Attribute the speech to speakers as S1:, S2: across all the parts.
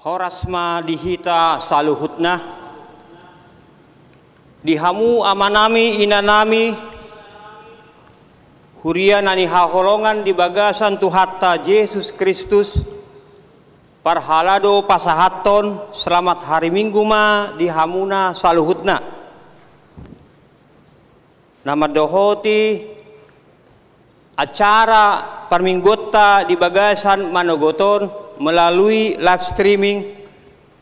S1: Horasma dihita saluhutna dihamu amanami inanami huria nani haholongan di bagasan tuhatta Yesus Kristus parhalado pasahaton selamat hari Minggu ma dihamuna saluhutna nama dohoti acara parminggota di bagasan Manogoton melalui live streaming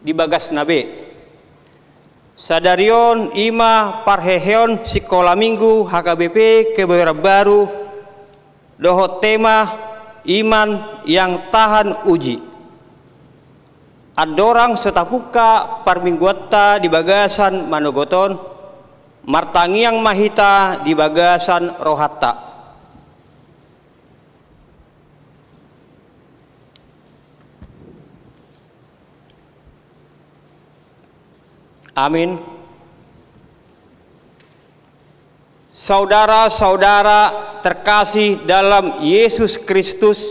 S1: di Bagas Nabe. Sadarion ima parheheon sekolah minggu HKBP Kebayoran Baru dohot tema iman yang tahan uji. Adorang setapuka parminggota di Bagasan Manogoton martangiang mahita di Bagasan Rohatta. Amin. Saudara-saudara terkasih dalam Yesus Kristus,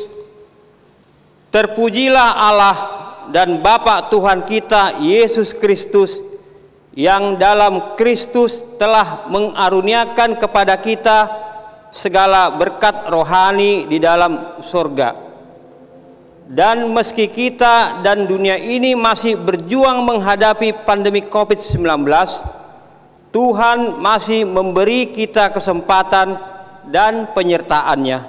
S1: terpujilah Allah dan Bapa Tuhan kita Yesus Kristus yang dalam Kristus telah mengaruniakan kepada kita segala berkat rohani di dalam surga. Dan meski kita dan dunia ini masih berjuang menghadapi pandemi COVID-19, Tuhan masih memberi kita kesempatan dan penyertaan-Nya.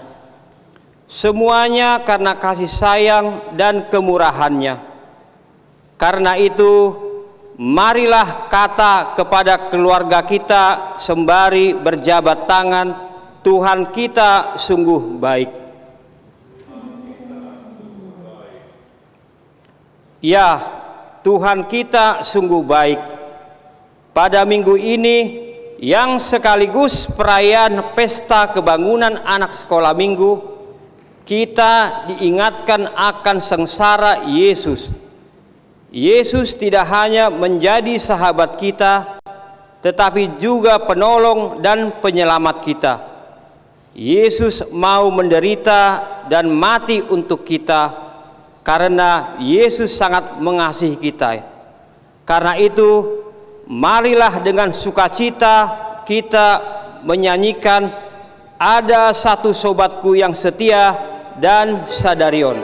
S1: Semuanya karena kasih sayang dan kemurahan-Nya. Karena itu, marilah kata kepada keluarga kita sembari berjabat tangan, Tuhan kita sungguh baik. Ya, Tuhan kita sungguh baik. Pada minggu ini yang sekaligus perayaan pesta kebangunan anak sekolah minggu, kita diingatkan akan sengsara Yesus. Yesus tidak hanya menjadi sahabat kita, tetapi juga penolong dan penyelamat kita. Yesus mau menderita dan mati untuk kita, karena Yesus sangat mengasihi kita. Karena itu, marilah dengan sukacita kita menyanyikan Ada Satu Sobatku Yang Setia dan Sadarion.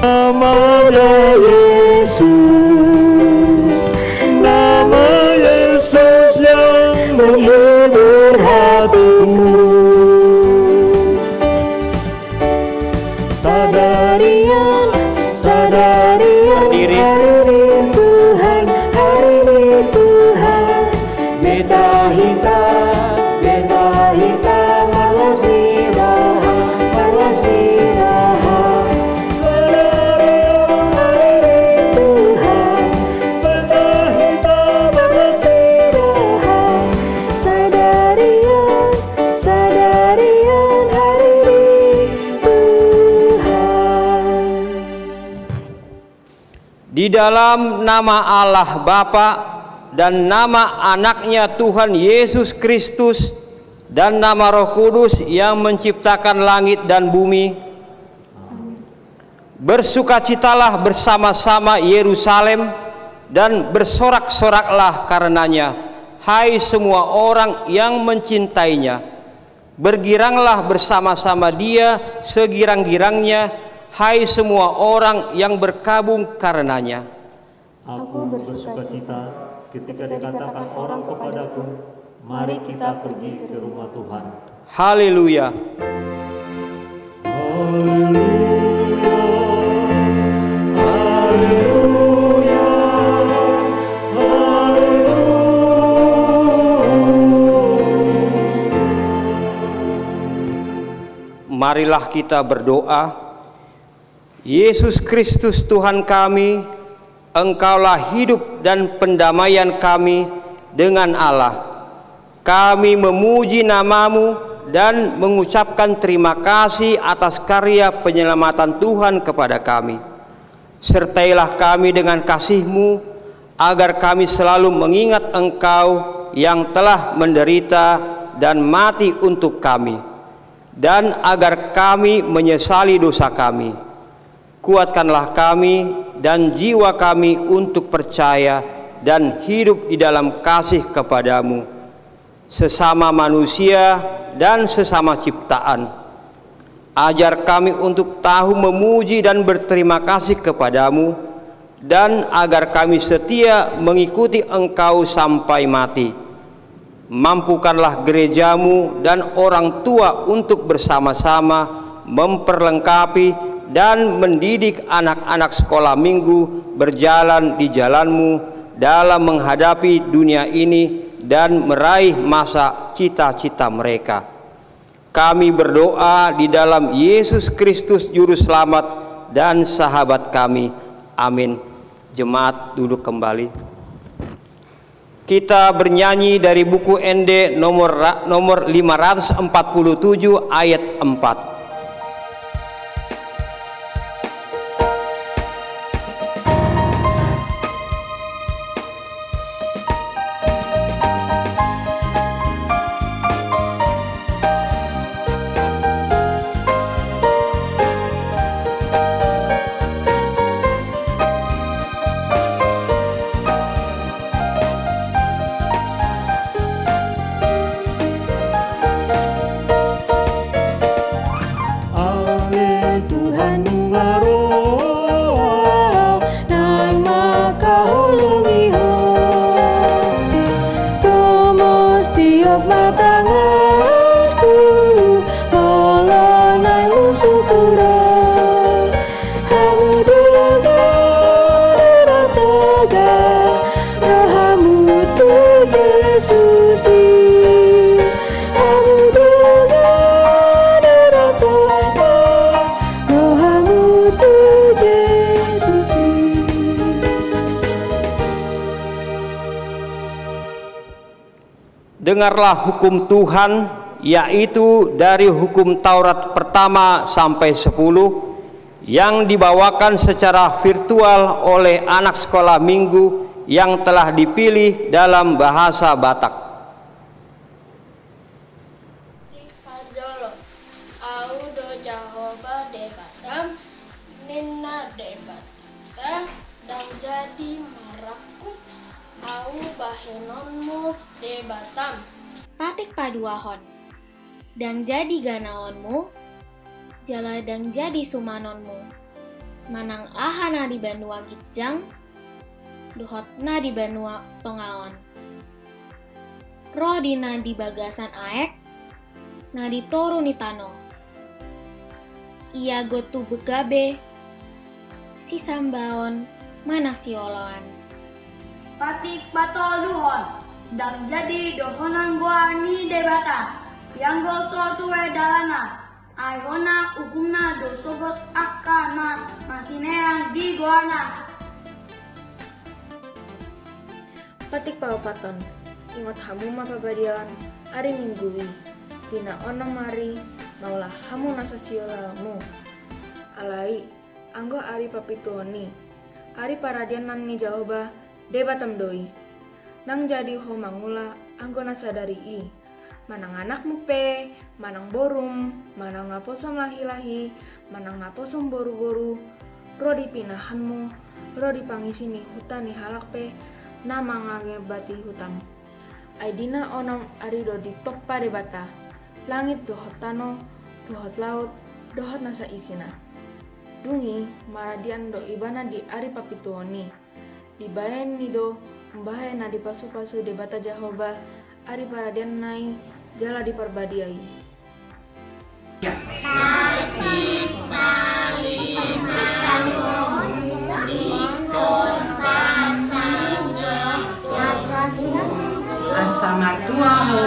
S2: Nama Yesus, nama Yesus yang menghibur hatiku. Sadarian, sadarian, hadirin Tuhan
S1: Di dalam nama Allah Bapa dan nama anaknya Tuhan Yesus Kristus dan nama Roh Kudus yang menciptakan langit dan bumi, bersukacitalah bersama-sama Yerusalem dan bersorak-soraklah karenanya, hai semua orang yang mencintainya. Bergiranglah bersama-sama dia segirang-girangnya, hai semua orang yang berkabung karenanya.
S2: Aku bersukacita ketika dikatakan orang kepadaku, mari kita pergi ke rumah Tuhan.
S1: Haleluya.
S2: Haleluya, haleluya, haleluya.
S1: Marilah kita berdoa. Yesus Kristus Tuhan kami, Engkaulah hidup dan pendamaian kami dengan Allah. Kami memuji nama-Mu dan mengucapkan terima kasih atas karya penyelamatan Tuhan kepada kami. Sertailah kami dengan kasih-Mu, agar kami selalu mengingat Engkau yang telah menderita dan mati untuk kami, dan agar kami menyesali dosa kami. Kuatkanlah kami dan jiwa kami untuk percaya dan hidup di dalam kasih kepadamu, sesama manusia dan sesama ciptaan. Ajar kami untuk tahu memuji dan berterima kasih kepadamu, dan agar kami setia mengikuti Engkau sampai mati. Mampukanlah gerejamu dan orang tua untuk bersama-sama memperlengkapi dan mendidik anak-anak sekolah minggu berjalan di jalan-Mu dalam menghadapi dunia ini dan meraih masa cita-cita mereka. Kami berdoa di dalam Yesus Kristus Juru Selamat dan sahabat kami. Amin. Jemaat duduk kembali. Kita bernyanyi dari buku ND nomor 547 ayat 4. Dengarlah hukum Tuhan, yaitu dari hukum Taurat pertama sampai 10 yang dibawakan secara virtual oleh anak sekolah minggu yang telah dipilih dalam bahasa Batak.
S3: Kajolo, au do Jahoba debatam, nina debatata, dan jadi maraku, au bahenonmu debatam.
S4: Patik paduahon, dang jadi ganaonmu, jala dang jadi sumanonmu. Manang ahana di Banua Gitjang, duhotna di Banua Tongaon. Roh dina di bagasan aek, na di toru ni tano. Ia gotu begabe, si sambaon mana si oloan.
S3: Patik patoluhon, dan jadi dohonan gua ni debata, yang gosol tuwe dalana, ayona hukumna dosobot akana, masineang di goana.
S5: Patik paupaton, ingot hamu mapabadian, ari minggui, dina ono mari, maulah hamu nasasiolamu. Alai, anggo ari papituoni, ari paradian nan ni jaoba debatam doi. Nang jadi ho mangula anggona sadari i. Manang anakmu pe, manang borum, manang naposom lahi-lahi, manang naposom boru-boru, ro dipinahanmu, ro dipangisini hutan ni halak pe, nama ngagebati hutam. Aidina onam arido ditokpa debata, langit dohot tano, dohot laut, dohot nasa isina. Dungi maradian do ibana di ari papituoni, dibayan ni do mbahena di pasu-pasu debata Jehovah, ari paradian nai jala diperbadiai.
S6: Asa matua ho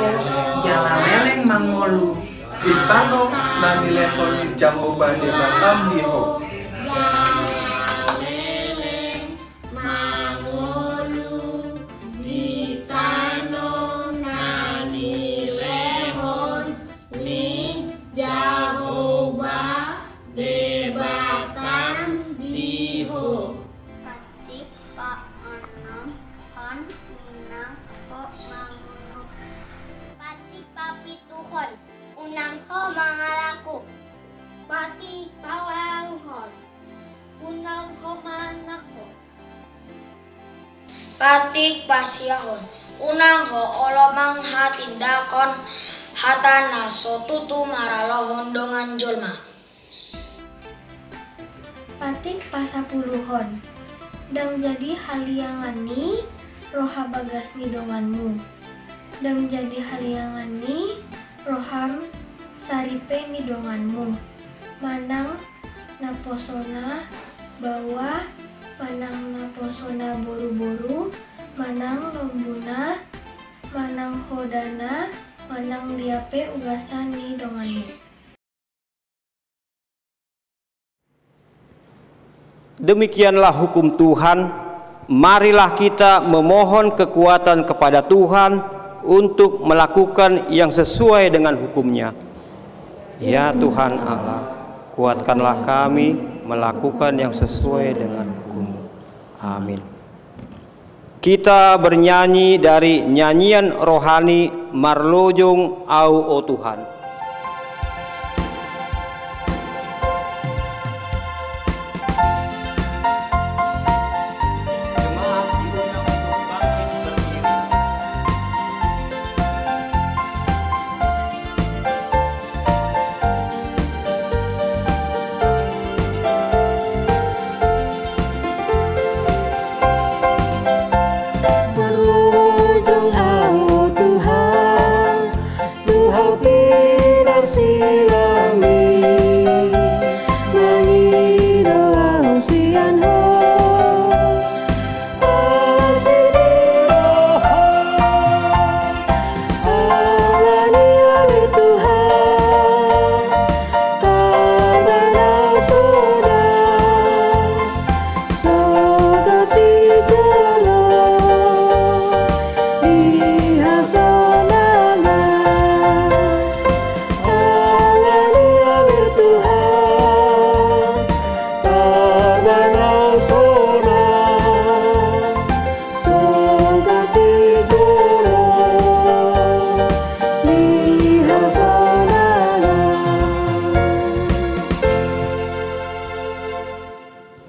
S6: jala leleng mangolu ditano nani lepon Jehovah di batam diho.
S7: Patik pa enam kon unang ko manguno. Patik pa pituhon unang ko mangalaku. Patik pa wauhon unang ko manako. Patik pa siyahon unang ho olomang hatindakon hatana sotutu maralohon dongan jolma.
S4: Patik pasapuluhon, dang jadi haliangani roha bagas ni donganmu, dang jadi haliangani roham saripe ni donganmu, manang naposona bawa, manang naposona boru-boru, manang lombuna, manang hodana, manang liape ugasan ni donganmu.
S1: Demikianlah hukum Tuhan. Marilah kita memohon kekuatan kepada Tuhan untuk melakukan yang sesuai dengan hukum-Nya. Ya Tuhan Allah, kuatkanlah kami melakukan yang sesuai dengan hukum-Mu. Amin. Kita bernyanyi dari nyanyian rohani Marlojong Au O Tuhan.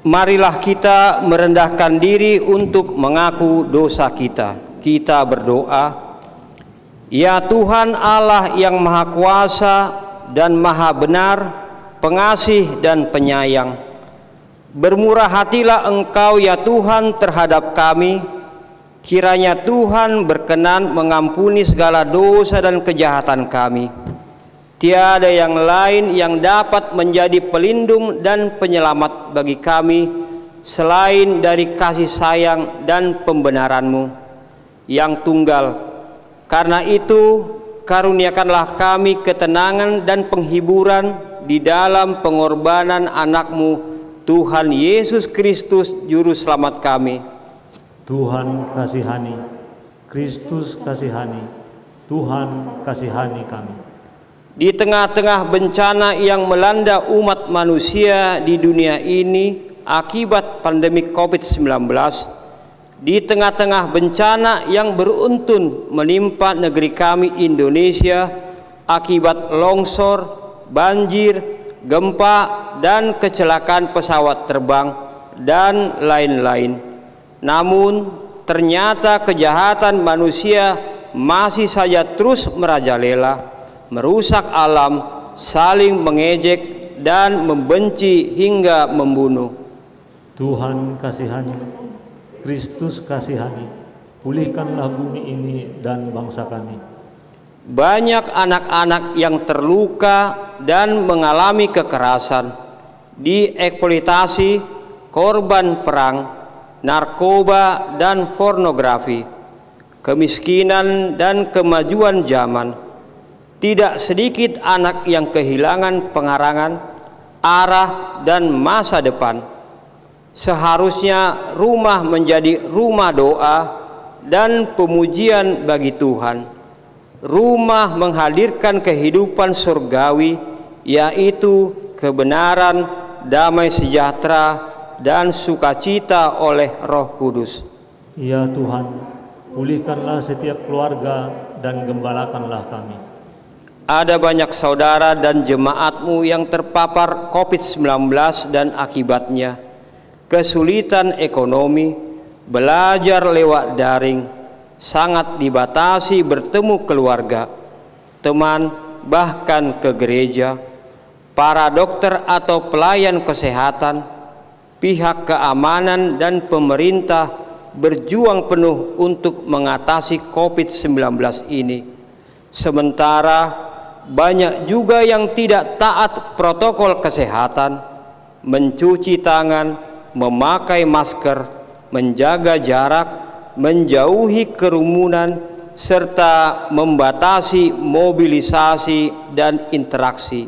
S1: Marilah kita merendahkan diri untuk mengaku dosa kita. Kita berdoa, ya Tuhan Allah yang Maha Kuasa dan Maha Benar, pengasih dan penyayang, bermurah hatilah Engkau ya Tuhan terhadap kami. Kiranya Tuhan berkenan mengampuni segala dosa dan kejahatan kami. Tiada yang lain yang dapat menjadi pelindung dan penyelamat bagi kami selain dari kasih sayang dan pembenaran-Mu yang tunggal. Karena itu, karuniakanlah kami ketenangan dan penghiburan di dalam pengorbanan anak-Mu, Tuhan Yesus Kristus, Juru Selamat kami.
S2: Tuhan kasihani, Kristus kasihani, Tuhan kasihani kami.
S1: Di tengah-tengah bencana yang melanda umat manusia di dunia ini, akibat pandemi COVID-19, di tengah-tengah bencana yang beruntun menimpa negeri kami Indonesia akibat longsor, banjir, gempa, dan kecelakaan pesawat terbang, dan lain-lain. Namun, ternyata kejahatan manusia masih saja terus merajalela, merusak alam, saling mengejek, dan membenci hingga membunuh.
S2: Tuhan kasihani, Kristus kasihani, pulihkanlah bumi ini dan bangsa kami.
S1: Banyak anak-anak yang terluka dan mengalami kekerasan, dieksploitasi, korban perang, narkoba, dan pornografi, kemiskinan dan kemajuan zaman. Tidak sedikit anak yang kehilangan pengarangan, arah, dan masa depan. Seharusnya rumah menjadi rumah doa dan pemujian bagi Tuhan. Rumah menghadirkan kehidupan surgawi, yaitu kebenaran, damai sejahtera, dan sukacita oleh Roh Kudus.
S2: Ya Tuhan, pulihkanlah setiap keluarga dan gembalakanlah kami.
S1: Ada banyak saudara dan jemaatmu yang terpapar COVID-19 dan akibatnya kesulitan ekonomi, belajar lewat daring, sangat dibatasi bertemu keluarga, teman, bahkan ke gereja. Para dokter atau pelayan kesehatan, pihak keamanan, dan pemerintah berjuang penuh untuk mengatasi COVID-19 ini. Sementara banyak juga yang tidak taat protokol kesehatan, mencuci tangan, memakai masker, menjaga jarak, menjauhi kerumunan, serta membatasi mobilisasi dan interaksi.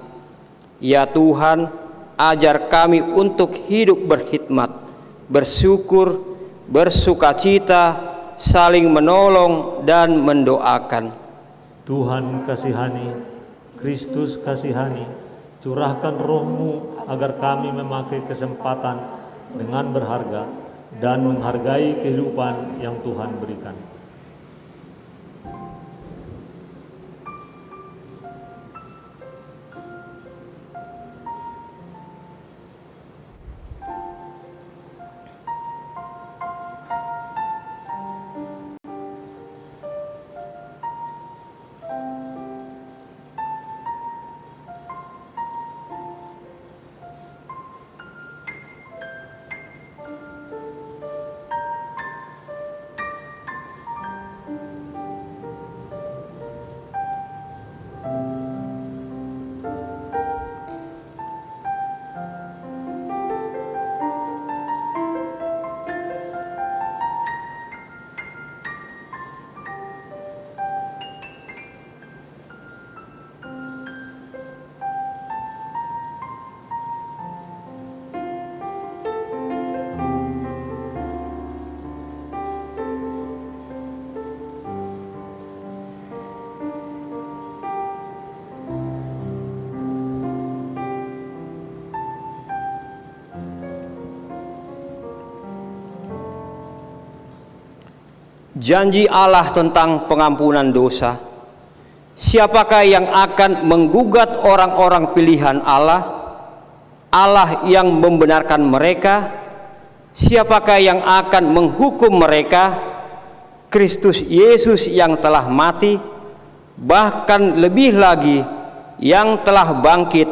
S1: Ya Tuhan, ajar kami untuk hidup berkhidmat, bersyukur, bersukacita, saling menolong, dan mendoakan.
S2: Tuhan kasihani, Kristus kasihani, curahkan Roh-Mu agar kami memakai kesempatan dengan berharga dan menghargai kehidupan yang Tuhan berikan.
S1: Janji Allah tentang pengampunan dosa. Siapakah yang akan menggugat orang-orang pilihan Allah? Allah yang membenarkan mereka. Siapakah yang akan menghukum mereka? Kristus Yesus yang telah mati, bahkan lebih lagi yang telah bangkit,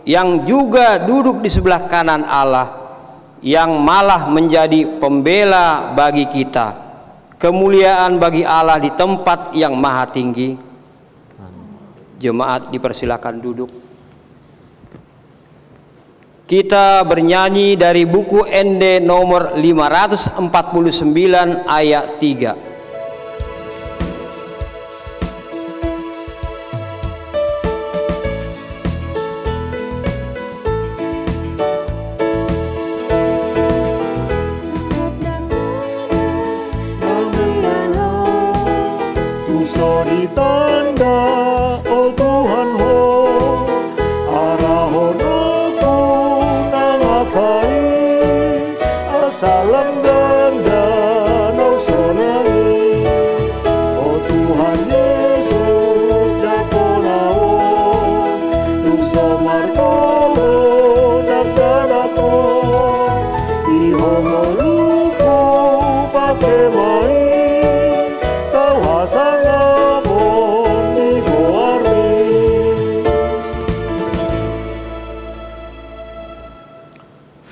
S1: yang juga duduk di sebelah kanan Allah, yang malah menjadi pembela bagi kita. Kemuliaan bagi Allah di tempat yang maha tinggi. Jemaat dipersilakan duduk. Kita bernyanyi dari buku ND nomor 549 ayat 3.
S2: Ditanda, oh Tuhan ho, arah hono tu nangakai,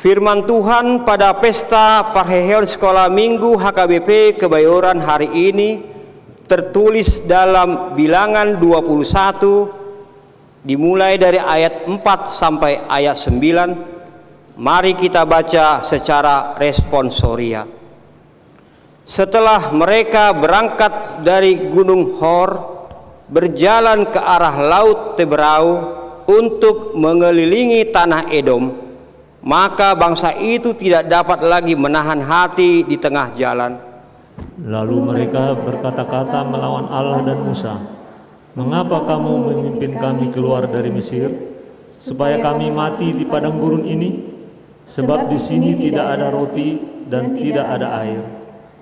S1: Firman Tuhan pada pesta perayaan sekolah minggu HKBP Kebayoran hari ini tertulis dalam Bilangan 21 dimulai dari ayat 4 sampai ayat 9. Mari kita baca secara responsoria. Setelah mereka berangkat dari Gunung Hor, berjalan ke arah Laut Teberau untuk mengelilingi tanah Edom, maka bangsa itu tidak dapat lagi menahan hati di tengah jalan.
S2: Lalu mereka berkata-kata melawan Allah dan Musa, "Mengapa kamu memimpin kami keluar dari Mesir, supaya kami mati di padang gurun ini? Sebab di sini tidak ada roti dan tidak ada air,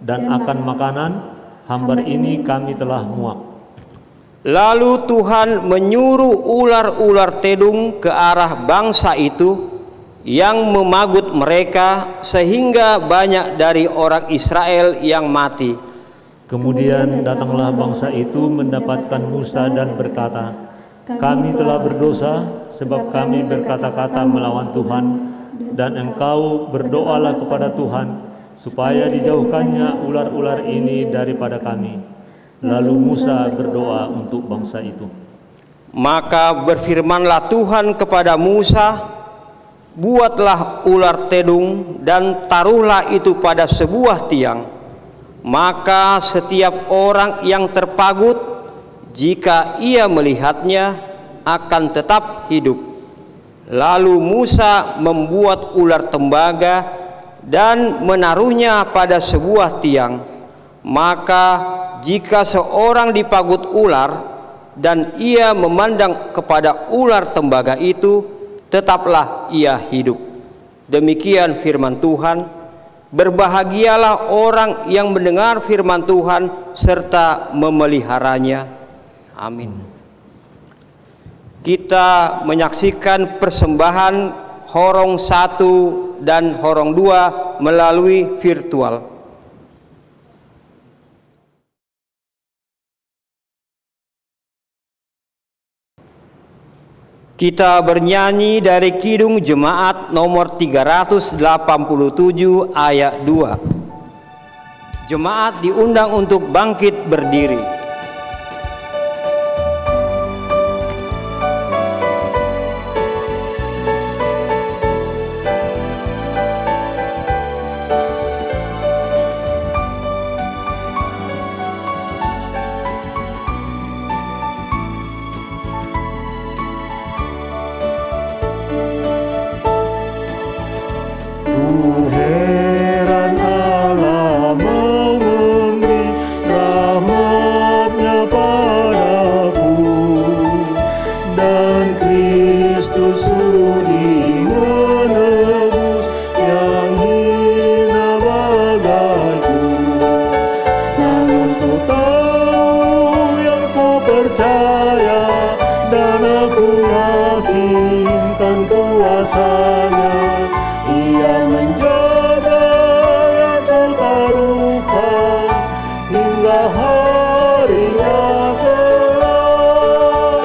S2: dan akan makanan hambar ini kami telah muak."
S1: Lalu Tuhan menyuruh ular-ular tedung ke arah bangsa itu yang memagut mereka, sehingga banyak dari orang Israel yang mati.
S2: Kemudian datanglah bangsa itu mendapatkan Musa dan berkata, "Kami telah berdosa sebab kami berkata-kata melawan Tuhan, dan engkau berdoalah kepada Tuhan supaya dijauhkannya ular-ular ini daripada kami." Lalu Musa berdoa untuk bangsa itu.
S1: Maka berfirmanlah Tuhan kepada Musa, "Buatlah ular tedung dan taruhlah itu pada sebuah tiang. Maka setiap orang yang terpagut, jika ia melihatnya, akan tetap hidup." Lalu Musa membuat ular tembaga dan menaruhnya pada sebuah tiang. Maka jika seorang dipagut ular dan ia memandang kepada ular tembaga itu, tetaplah ia hidup. Demikian firman Tuhan. Berbahagialah orang yang mendengar firman Tuhan serta memeliharanya. Amin. Kita menyaksikan persembahan Horong 1 dan Horong 2 melalui virtual. Kita bernyanyi dari Kidung Jemaat nomor 387 ayat 2. Jemaat diundang untuk bangkit berdiri.
S2: Heran Allah mau memberi rahmat-Nya padaku, dan Kristus sudi menebus yang hina bagaiku. Namun ku tahu yang ku percaya, dan aku yakinkan kuasa-Nya. Ia menjaga yang ku taruhkan hingga harinya kelak.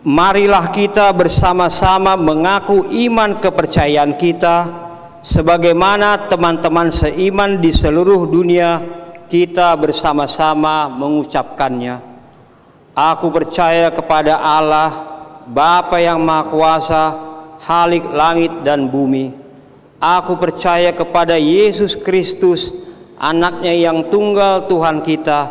S1: Marilah kita bersama-sama mengaku iman kepercayaan kita, sebagaimana teman-teman seiman di seluruh dunia kita bersama-sama mengucapkannya. Aku percaya kepada Allah, Bapa yang Maha Kuasa, Khalik langit dan bumi. Aku percaya kepada Yesus Kristus, Anaknya yang tunggal Tuhan kita,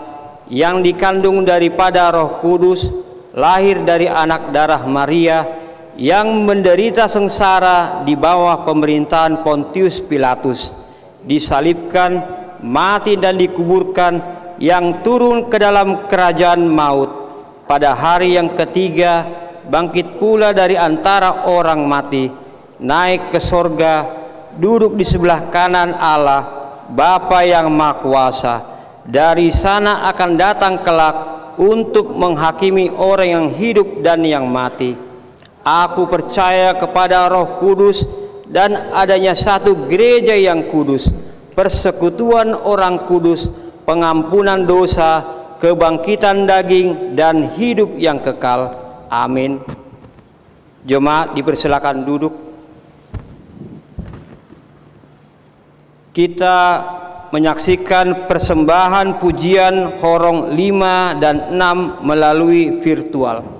S1: yang dikandung daripada Roh Kudus, lahir dari anak darah Maria, yang menderita sengsara di bawah pemerintahan Pontius Pilatus, disalibkan, mati dan dikuburkan, yang turun ke dalam kerajaan maut. Pada hari yang ketiga bangkit pula dari antara orang mati, naik ke sorga, duduk di sebelah kanan Allah, Bapa yang Maha Kuasa. Dari sana akan datang kelak untuk menghakimi orang yang hidup dan yang mati. Aku percaya kepada Roh Kudus dan adanya satu gereja yang kudus, persekutuan orang kudus, pengampunan dosa, kebangkitan daging dan hidup yang kekal. Amin. Jemaat dipersilakan duduk. Kita menyaksikan persembahan pujian Horong 5 dan 6 melalui virtual.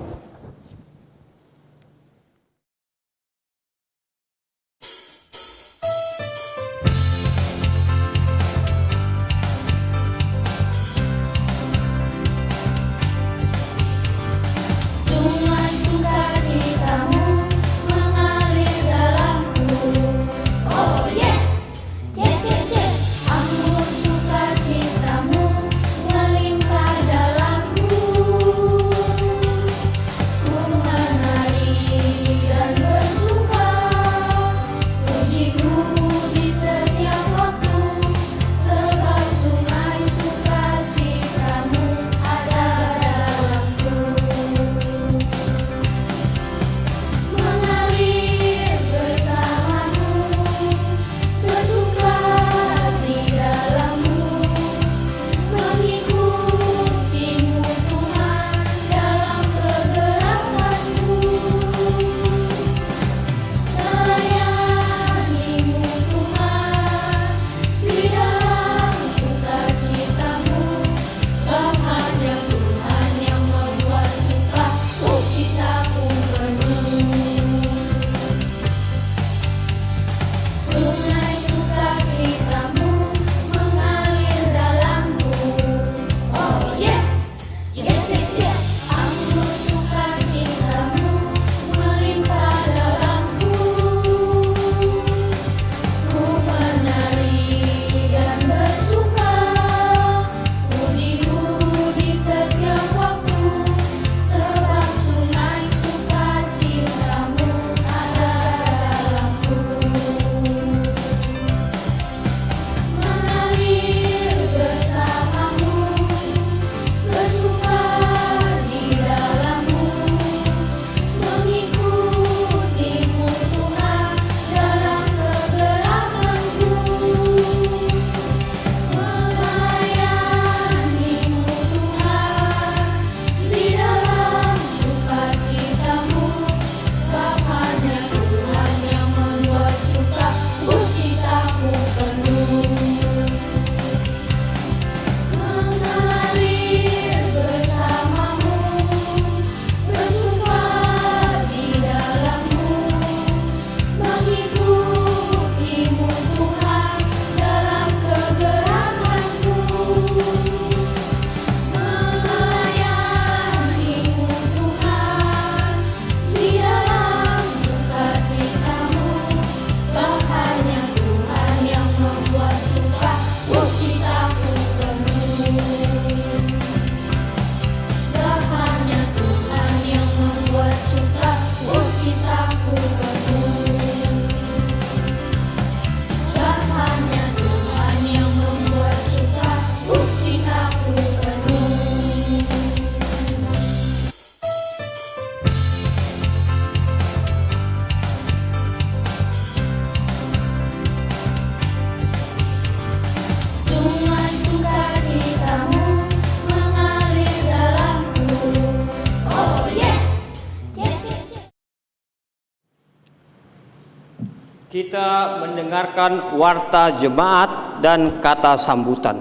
S1: Kita mendengarkan warta jemaat dan kata sambutan.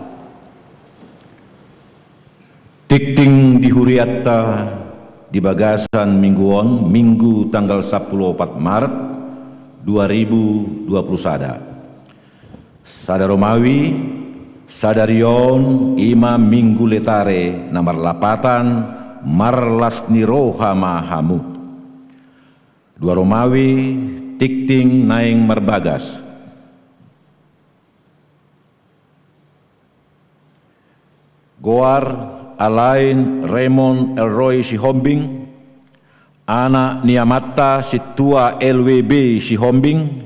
S8: Tikting di Huriatta di Bagasan Mingguon, Minggu tanggal 14 Maret 2020 Sada Romawi, Sadarion Ima Minggu Letare Namar Lapatan Marlas Nirohama Hamu. Dua Romawi Tikting naing merbagas. Goar Alain Raymond Elroy Sihombing, anak Niamata Situa LWB Sihombing,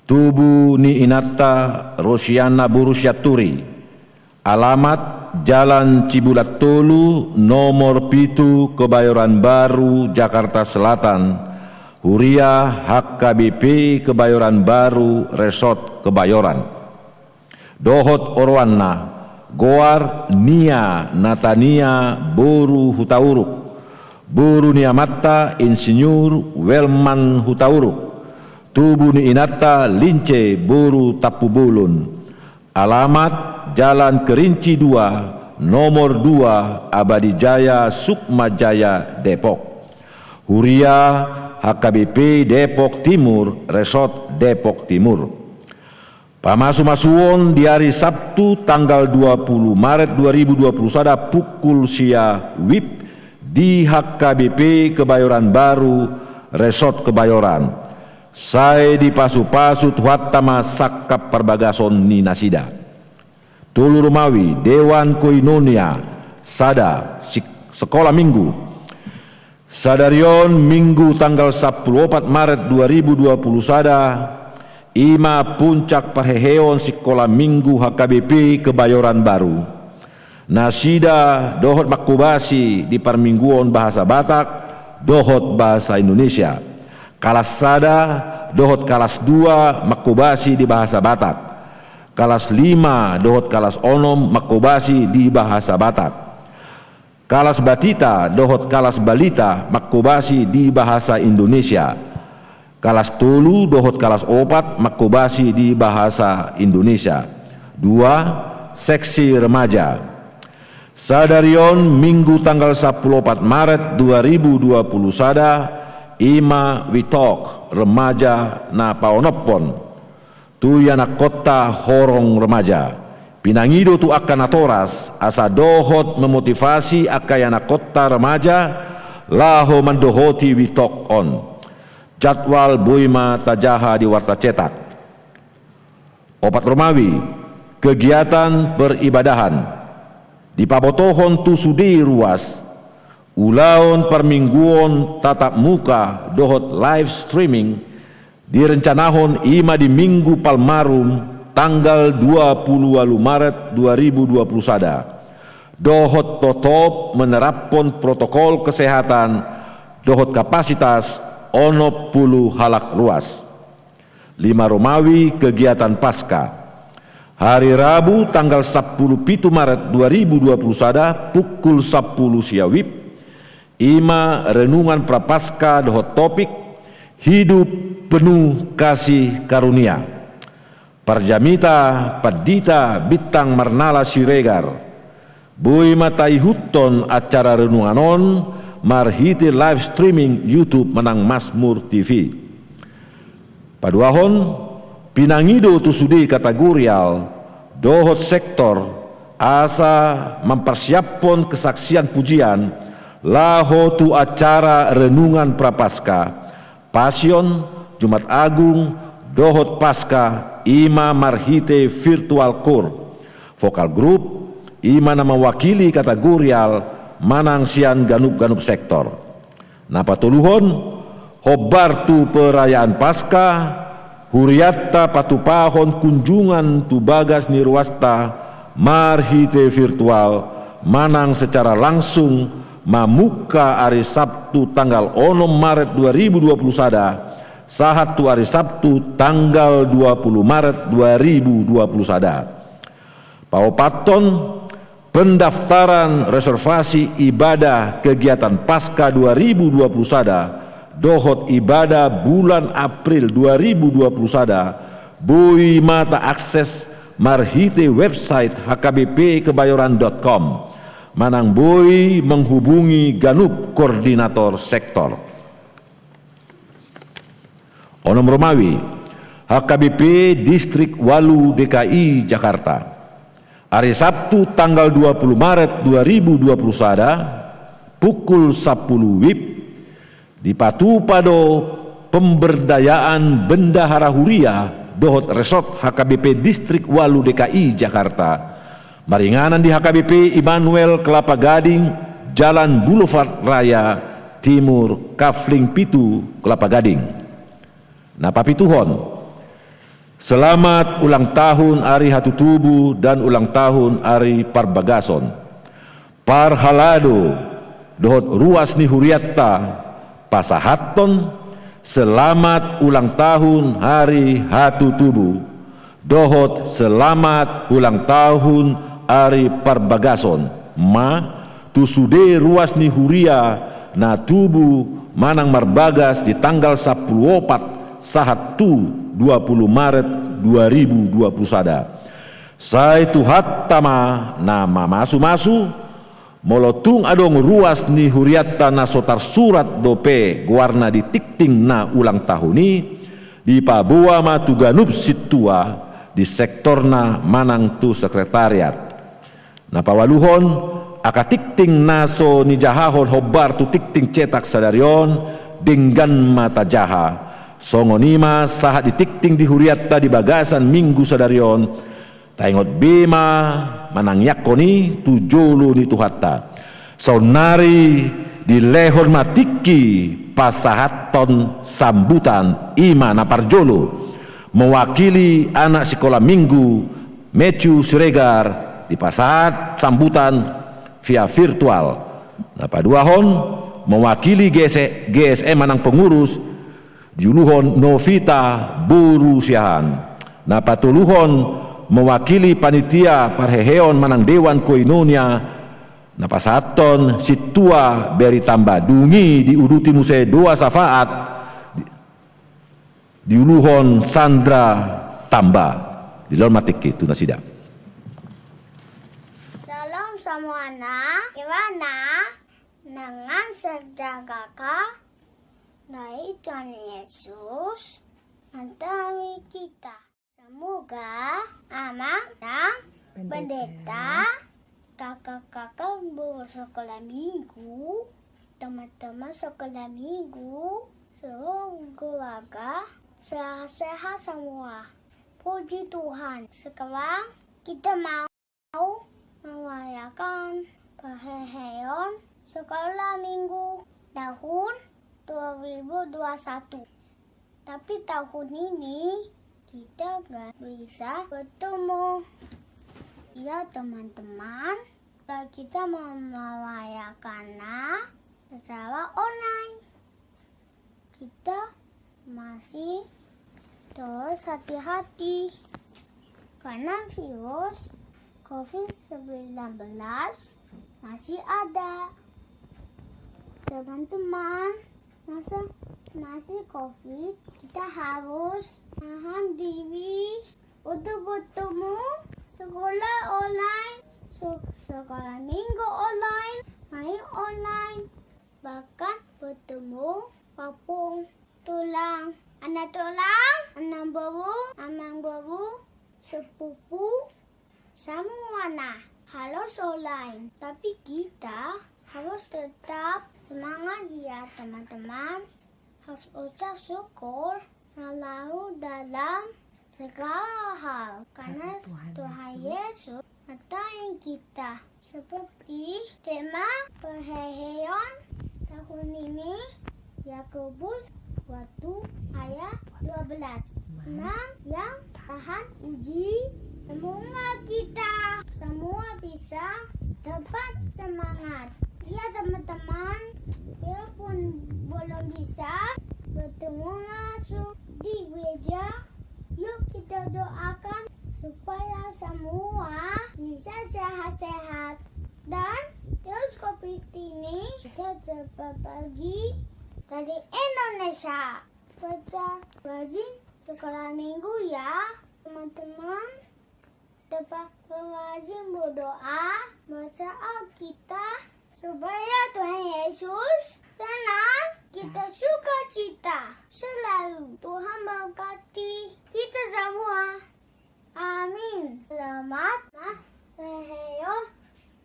S8: Tubu Ni Inata Rosiana Burusyaturi, alamat Jalan Cibulat Tolu, nomor 7, Kebayoran Baru, Jakarta Selatan, Huria HKBP Kebayoran Baru, Resort Kebayoran. Dohot Orwana, Goar Nia Natania Boru Hutauruk, Buru ni Amatta Insinyur Welman Hutauruk, tubu ni Inata Lince Buru Tapubulun. Alamat Jalan Kerinci 2, nomor 2, Abadi Jaya, Sukma Jaya, Depok. Huria HKBP Depok Timur, Resort Depok Timur. Pamasu-masuon di hari Sabtu tanggal 20 Maret 2021 pukul sia WIB di HKBP Kebayoran Baru, Resort Kebayoran. Saya di pasu-pasu tuhatama sakap perbagason ni nasida. Tulu Rumawi Dewan Koinonia Sada Sekolah Minggu. Sadarion Minggu tanggal 14 Maret 2020 sada ima puncak perheheon Sekolah Minggu HKBP Kebayoran Baru. Nasida dohot makubasi di permingguan bahasa Batak, dohot bahasa Indonesia. Kalas sada dohot kalas 2 makubasi di bahasa Batak. Kalas 5 dohot kalas onom makubasi di bahasa Batak. Kalas batita dohot kalas balita makubasi di bahasa Indonesia. Kalas tolu dohot kalas opat makubasi di bahasa Indonesia. 2. Seksi remaja. Sadarion Minggu tanggal 14 Maret 2020 sada ima witok remaja na paonopon tu yana kota horong remaja. Pinangido tu akan atoras asa dohot memotivasi akayana kota remaja laho mandohoti witok on. Jadwal buima tajaha di warta cetak. Opat Romawi, kegiatan peribadahan di pabotohon tu sudi ruas ulaon permingguon tatap muka dohot live streaming direncanahon ima di Minggu Palmarum tanggal 20 Maret 2020 sada. Dohot totop menerapkan protokol kesehatan, dohot kapasitas 60 halak ruas. 5 Romawi kegiatan Pasca. Hari Rabu tanggal 10 Maret 2020 sada pukul 10 siawib ima renungan prapaskah dohot topik hidup penuh kasih karunia. Parjamita Padita Bintang Marnala Siregar Bui Matai Huton acara renunganon marhiti live streaming YouTube menang Masmur TV. Paduahon pinangido tu sudi kategorial dohot sektor asa mempersiapkan kesaksian pujian laho tu acara renungan prapaskah Pasion Jumat Agung dohot Pasca ima marhite virtual core vokal grup ima nama wakili kategorial manang sian ganup-ganup sektor. Napa tuluhon hobar tu perayaan Pasca huriatta patupahon kunjungan tu bagas nirwasta marhite virtual manang secara langsung mamuka hari Sabtu tanggal 6 Maret 2020 sada sahat tu hari Sabtu tanggal 20 Maret 2020 sada. Paopaton pendaftaran reservasi ibadah kegiatan Pasca 2020 sada dohot ibadah bulan April 2020 sada bui mata akses marhite website hkbpkebayoran.com manang bui menghubungi ganup koordinator sektor. Onom Romawi HKBP Distrik Walu DKI Jakarta. Hari Sabtu tanggal 20 Maret 2020 sada pukul 10 WIB di Patupado pemberdayaan Bendahara Huria dohot resort HKBP Distrik Walu DKI Jakarta. Maringanan di HKBP Immanuel Kelapa Gading Jalan Boulevard Raya Timur Kafling Pitu Kelapa Gading. Napa pituhon, selamat ulang tahun Ari Hatutubu dan ulang tahun Ari Parbagason. Parhalado dohot ruas ni huriatta pasahaton selamat ulang tahun Hari Hatutubu. Dohot selamat ulang tahun Ari Parbagason. Ma tu sude ruas ni huria na tubuh manang marbagas di tanggal 14 sahat tu 20 Maret 2020 sada. Sai tu hattama nama masu-masu molotung adong ruas ni huriatta na sotar surat dope guarna di tikting na ulang tahuni di Papua ma tuganup situa di sektorna manang tu sekretariat. Na pawaluhon aka tikting naso ni jahahon hobar tu tikting cetak sadarion dengan mata jaha songonima sahat di tikting di huriatta di bagasan minggu sadarion taingot bema manang yakoni tu jolo ni tuhatta sonari di lehon matiki pasahaton sambutan ima naparjolo mewakili anak sekolah minggu Matthew Siregar di pasahat sambutan via virtual. Nah paduahon mewakili GSM manang pengurus diuluhon Novita Burusiahan. Nah patuluhon mewakili panitia parheheon manang Dewan Koinonia na pasaton situa beri tambah dungi diuruti muse doa safaat diuluhon Sandra tambah di lon matik itu nasida.
S7: Salam semuanya, gimana dengan sedang kakak dari Tuhan Yesus mengetahui kita. Semoga anak dan pendeta, kakak-kakak bersekolah minggu, teman-teman sekolah minggu, seluruh keluarga sehat-sehat semua. Puji Tuhan. Sekarang kita mau merayakan perayaan sekolah minggu tahun 2021. Tapi tahun ini kita gak bisa bertemu. Ya teman-teman, kita mau merayakannya secara online. Kita masih terus hati-hati karena virus COVID-19 masih ada. Teman-teman, masa masih COVID, kita harus nahan diri untuk bertemu sekolah online, sekolah minggu online, main online, bahkan bertemu kampung tulang, anak baru, sepupu, semuanya harus online. Tapi kita harus tetap semangat ya teman-teman. Harus ucap syukur selalu dalam segala hal karena Tuhan Yesus menyertai kita. Seperti tema perayaan tahun ini, Yakobus 1 ayat 12. Yang tahan uji, semoga kita semua bisa dapat semangat. Ya teman-teman, walaupun belum bisa bertemu langsung di gereja, yuk kita doakan supaya semua bisa sehat-sehat dan virus COVID ini bisa cepat pergi dari Indonesia. Baca rajin sekolah minggu ya teman-teman. Tetap rajin berdoa, baca Alkitab supaya Tuhan Yesus senang, kita sukacita selalu. Tuhan berkati kita semua. Amin. Selamat perayaan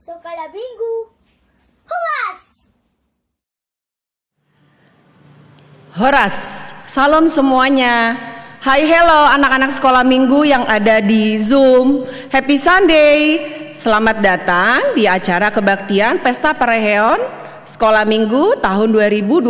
S7: sekolah minggu. Horas!
S9: Horas, salam semuanya. Hai hello anak-anak sekolah minggu yang ada di Zoom. Happy Sunday. Selamat datang di acara kebaktian Pesta Perayaan Sekolah Minggu tahun 2021.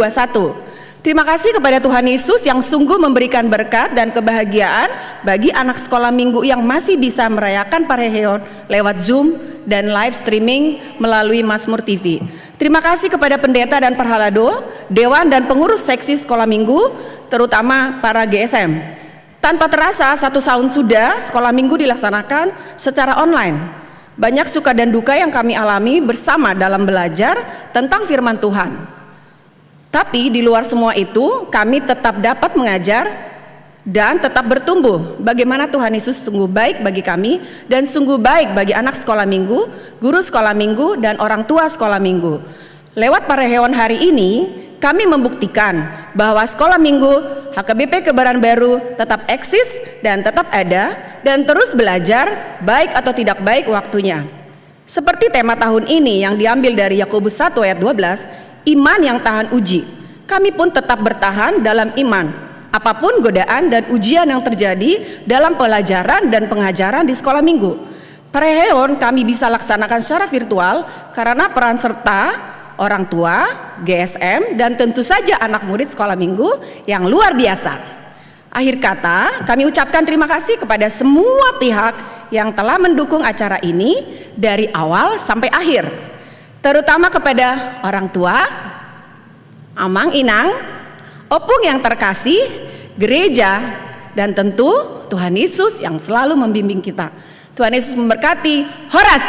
S9: Terima kasih kepada Tuhan Yesus yang sungguh memberikan berkat dan kebahagiaan bagi anak sekolah minggu yang masih bisa merayakan perayaan lewat Zoom dan live streaming melalui Mazmur TV. Terima kasih kepada pendeta dan perhalado, dewan dan pengurus seksi sekolah minggu, terutama para GSM. Tanpa terasa 1 tahun sudah sekolah minggu dilaksanakan secara online. Banyak suka dan duka yang kami alami bersama dalam belajar tentang firman Tuhan. Tapi di luar semua itu, kami tetap dapat mengajar dan tetap bertumbuh. Bagaimana Tuhan Yesus sungguh baik bagi kami dan sungguh baik bagi anak sekolah minggu, guru sekolah minggu, dan orang tua sekolah minggu. Lewat Parahyangan hari ini, kami membuktikan bahwa sekolah minggu HKBP Kebaran Baru tetap eksis dan tetap ada dan terus belajar baik atau tidak baik waktunya. Seperti tema tahun ini yang diambil dari Yakobus 1 ayat 12, iman yang tahan uji. Kami pun tetap bertahan dalam iman. Apapun godaan dan ujian yang terjadi dalam pelajaran dan pengajaran di sekolah minggu. Parahyangan kami bisa laksanakan secara virtual karena peran serta orang tua, GSM, dan tentu saja anak murid sekolah minggu yang luar biasa. Akhir kata, kami ucapkan terima kasih kepada semua pihak yang telah mendukung acara ini dari awal sampai akhir. Terutama kepada orang tua, Amang Inang, opung yang terkasih, gereja, dan tentu Tuhan Yesus yang selalu membimbing kita. Tuhan Yesus memberkati. Horas.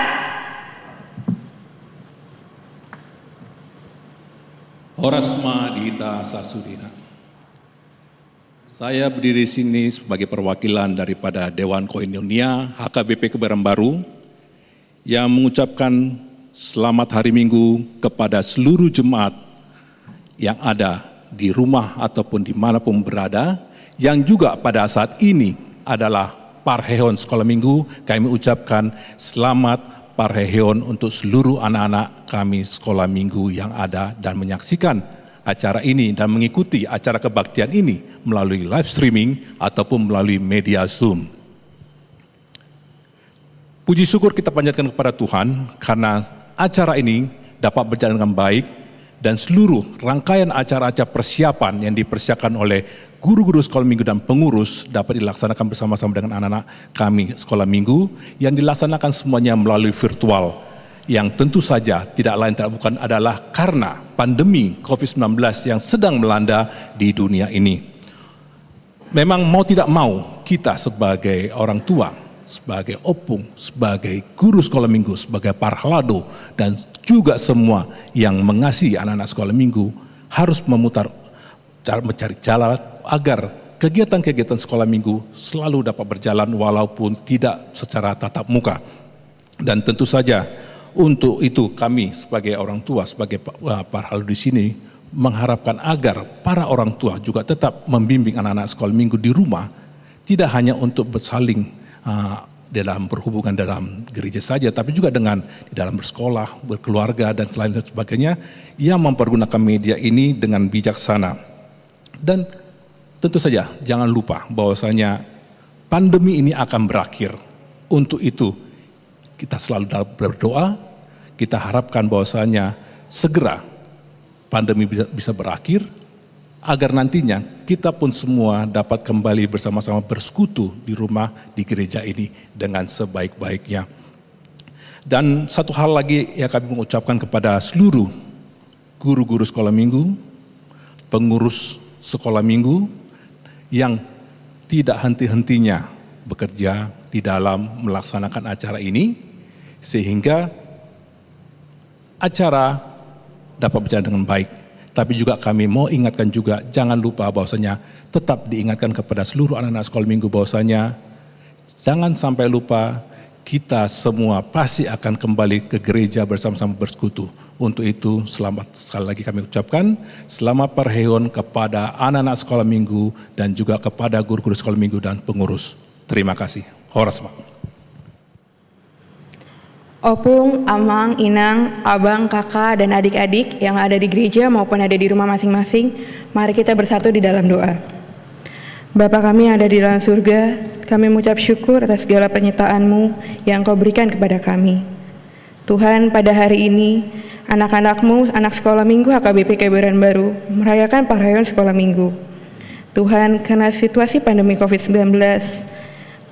S10: Horasma Dita Sasudina. Saya berdiri di sini sebagai perwakilan daripada Dewan Koinonia HKBP Kebaran Baru yang mengucapkan selamat hari Minggu kepada seluruh jemaat yang ada di rumah ataupun dimanapun berada, yang juga pada saat ini adalah Parahyangan Sekolah Minggu. Kami ucapkan selamat Parahyangan untuk seluruh anak-anak kami sekolah minggu yang ada dan menyaksikan acara ini dan mengikuti acara kebaktian ini melalui live streaming ataupun melalui media Zoom. Puji syukur kita panjatkan kepada Tuhan karena acara ini dapat berjalan dengan baik, dan seluruh rangkaian acara-acara persiapan yang dipersiapkan oleh guru-guru sekolah minggu dan pengurus dapat dilaksanakan bersama-sama dengan anak-anak kami sekolah minggu yang dilaksanakan semuanya melalui virtual, yang tentu saja tidak lain tidak bukan adalah karena pandemi COVID-19 yang sedang melanda di dunia ini. Memang mau tidak mau kita sebagai orang tua, sebagai opung, sebagai guru sekolah minggu, sebagai parhlado, dan juga semua yang mengasihi anak-anak sekolah minggu harus mencari jalan agar kegiatan-kegiatan sekolah minggu selalu dapat berjalan walaupun tidak secara tatap muka. Dan tentu saja untuk itu kami sebagai orang tua, sebagai parhlado di sini mengharapkan agar para orang tua juga tetap membimbing anak-anak sekolah minggu di rumah, tidak hanya untuk bersaling dalam berhubungan dalam gereja saja, tapi juga dengan di dalam bersekolah, berkeluarga, dan selain sebagainya, yang mempergunakan media ini dengan bijaksana. Dan tentu saja jangan lupa bahwasanya pandemi ini akan berakhir. Untuk itu kita selalu berdoa, kita harapkan bahwasanya segera pandemi bisa berakhir, agar nantinya kita pun semua dapat kembali bersama-sama bersekutu di rumah, di gereja ini dengan sebaik-baiknya. Dan satu hal lagi yang kami mengucapkan kepada seluruh guru-guru sekolah minggu, pengurus sekolah minggu yang tidak henti-hentinya bekerja di dalam melaksanakan acara ini, sehingga acara dapat berjalan dengan baik. Tapi juga kami mau ingatkan juga, jangan lupa bahwasanya tetap diingatkan kepada seluruh anak-anak sekolah minggu bahwasanya jangan sampai lupa kita semua pasti akan kembali ke gereja bersama-sama bersekutu. Untuk itu selamat sekali lagi kami ucapkan, selamat Parahyangan kepada anak-anak sekolah minggu dan juga kepada guru-guru sekolah minggu dan pengurus. Terima kasih. Horasma.
S5: Opung, Amang, Inang, Abang, Kakak, dan adik-adik yang ada di gereja maupun ada di rumah masing-masing, mari kita bersatu di dalam doa. Bapa kami yang ada di dalam surga, kami mengucap syukur atas segala penyertaan-Mu yang Kau berikan kepada kami. Tuhan, pada hari ini, anak-anak-Mu, anak sekolah minggu HKBP Kebaran Baru, merayakan Parahyangan sekolah minggu. Tuhan, karena situasi pandemi COVID-19,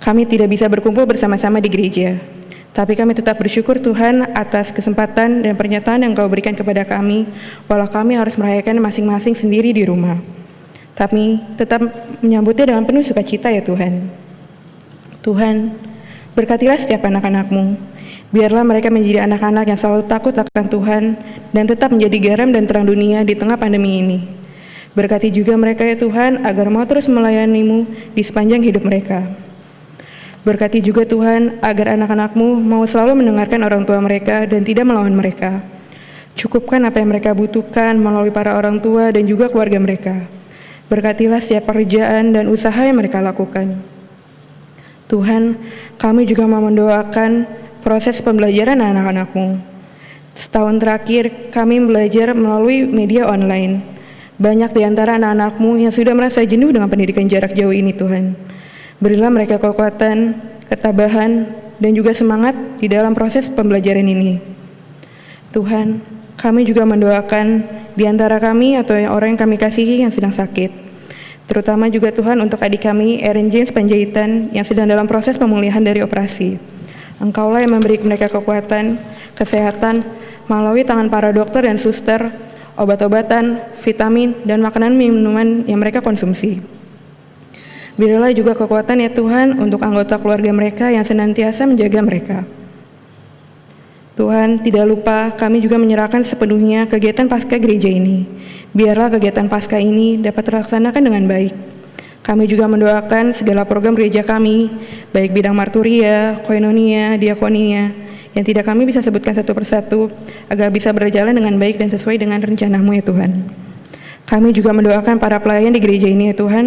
S5: kami tidak bisa berkumpul bersama-sama di gereja. Tapi kami tetap bersyukur Tuhan atas kesempatan dan pernyataan yang Kau berikan kepada kami, walau kami harus merayakan masing-masing sendiri di rumah. Tapi tetap menyambutnya dengan penuh sukacita ya Tuhan. Tuhan,
S11: Berkatilah setiap anak-anak-Mu. Biarlah mereka menjadi anak-anak yang selalu takut akan Tuhan dan tetap menjadi garam dan terang dunia di tengah pandemi ini. Berkati juga mereka ya Tuhan, agar mau terus melayani-Mu di sepanjang hidup mereka. Berkati juga Tuhan, agar anak-anak-Mu mau selalu mendengarkan orang tua mereka dan tidak melawan mereka. Cukupkan apa yang mereka butuhkan melalui para orang tua dan juga keluarga mereka. Berkatilah setiap pekerjaan dan usaha yang mereka lakukan. Tuhan, kami juga mau mendoakan proses pembelajaran anak-anak-Mu. Setahun terakhir, kami belajar melalui media online. Banyak di antara anak-anak-Mu yang sudah merasa jenuh dengan pendidikan jarak jauh ini, Tuhan. Berilah mereka kekuatan, ketabahan, dan juga semangat di dalam proses pembelajaran ini. Tuhan, kami juga mendoakan di antara kami atau orang yang kami kasihi yang sedang sakit. Terutama juga Tuhan untuk adik kami, Erin James Panjaitan, yang sedang dalam proses pemulihan dari operasi. Engkaulah yang memberi mereka kekuatan, kesehatan, melalui tangan para dokter dan suster, obat-obatan, vitamin, dan makanan minuman yang mereka konsumsi. Berilah juga kekuatan ya Tuhan untuk anggota keluarga mereka yang senantiasa menjaga mereka. Tuhan, tidak lupa kami juga menyerahkan sepenuhnya kegiatan Paskah gereja ini. Biarlah kegiatan Paskah ini dapat terlaksanakan dengan baik. Kami juga mendoakan segala program gereja kami, baik bidang marturia, koinonia, diakonia, yang tidak kami bisa sebutkan satu persatu, agar bisa berjalan dengan baik dan sesuai dengan rencana-Mu ya Tuhan. Kami juga mendoakan para pelayan di gereja ini ya Tuhan,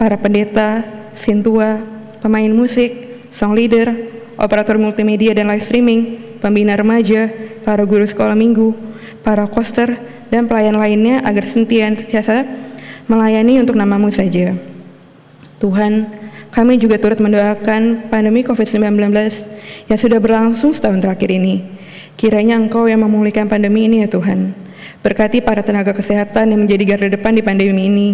S11: para pendeta, sintua, pemain musik, song leader, operator multimedia dan live streaming, pembina remaja, para guru sekolah minggu, para koster, dan pelayan lainnya agar senantiasa melayani untuk nama-Mu saja. Tuhan, kami juga turut mendoakan pandemi COVID-19 yang sudah berlangsung setahun terakhir ini. Kiranya Engkau yang memulihkan pandemi ini ya Tuhan. Berkati para tenaga kesehatan yang menjadi garda depan di pandemi ini.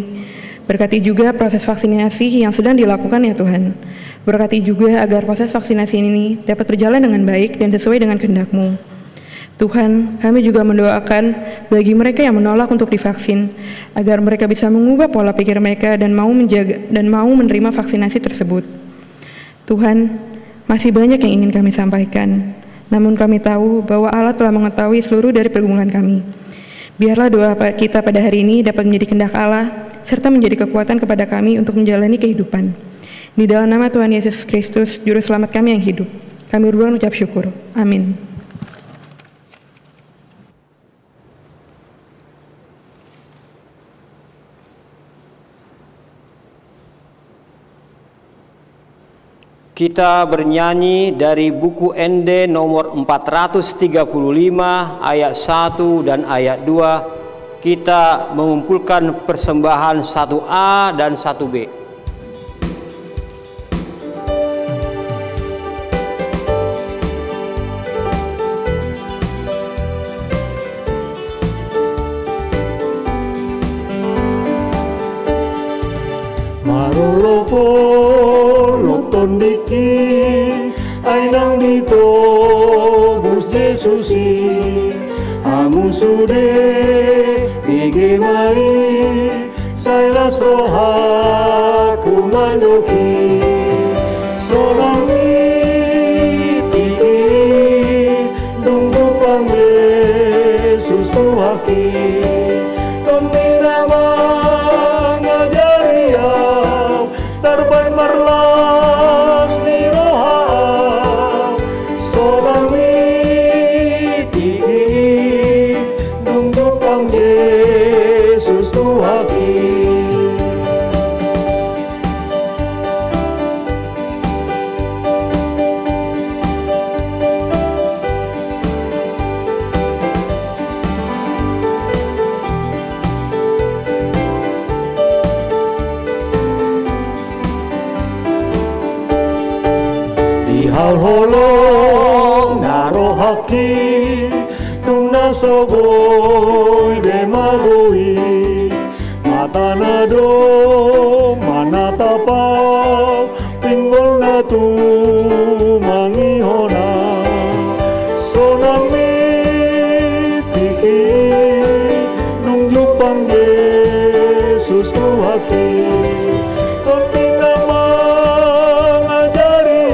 S11: Berkati juga proses vaksinasi yang sedang dilakukan ya Tuhan. Berkati juga agar proses vaksinasi ini dapat berjalan dengan baik dan sesuai dengan kehendak-Mu. Tuhan, kami juga mendoakan bagi mereka yang menolak untuk divaksin, agar mereka bisa mengubah pola pikir mereka dan mau menerima vaksinasi tersebut. Tuhan, masih banyak yang ingin kami sampaikan, namun kami tahu bahwa Allah telah mengetahui seluruh dari pergumulan kami. Biarlah doa kita pada hari ini dapat menjadi kehendak Allah, serta menjadi kekuatan kepada kami untuk menjalani kehidupan. Di dalam nama Tuhan Yesus Kristus, Juru Selamat kami yang hidup, kami berdoa mengucap syukur. Amin.
S1: Kita bernyanyi dari buku ND nomor 435 ayat 1 dan ayat 2. Kita mengumpulkan persembahan 1A dan 1B.
S2: Marolopo tondiki ainang dito bus Jesusi amu sude bige mai sailas roha kumandoki solami tiki dunggu pang Yesus tuhaki kami nama ngajari au tarbai marlas ni roha solami tiki dunggu pang Yesus tuhaki. Hal holong naro haki tung nasogoy demagoi mata nado manatapaw pinggol na tu mangihona sonami tiki nung jupang Yesus tuhaki konting nama ngajari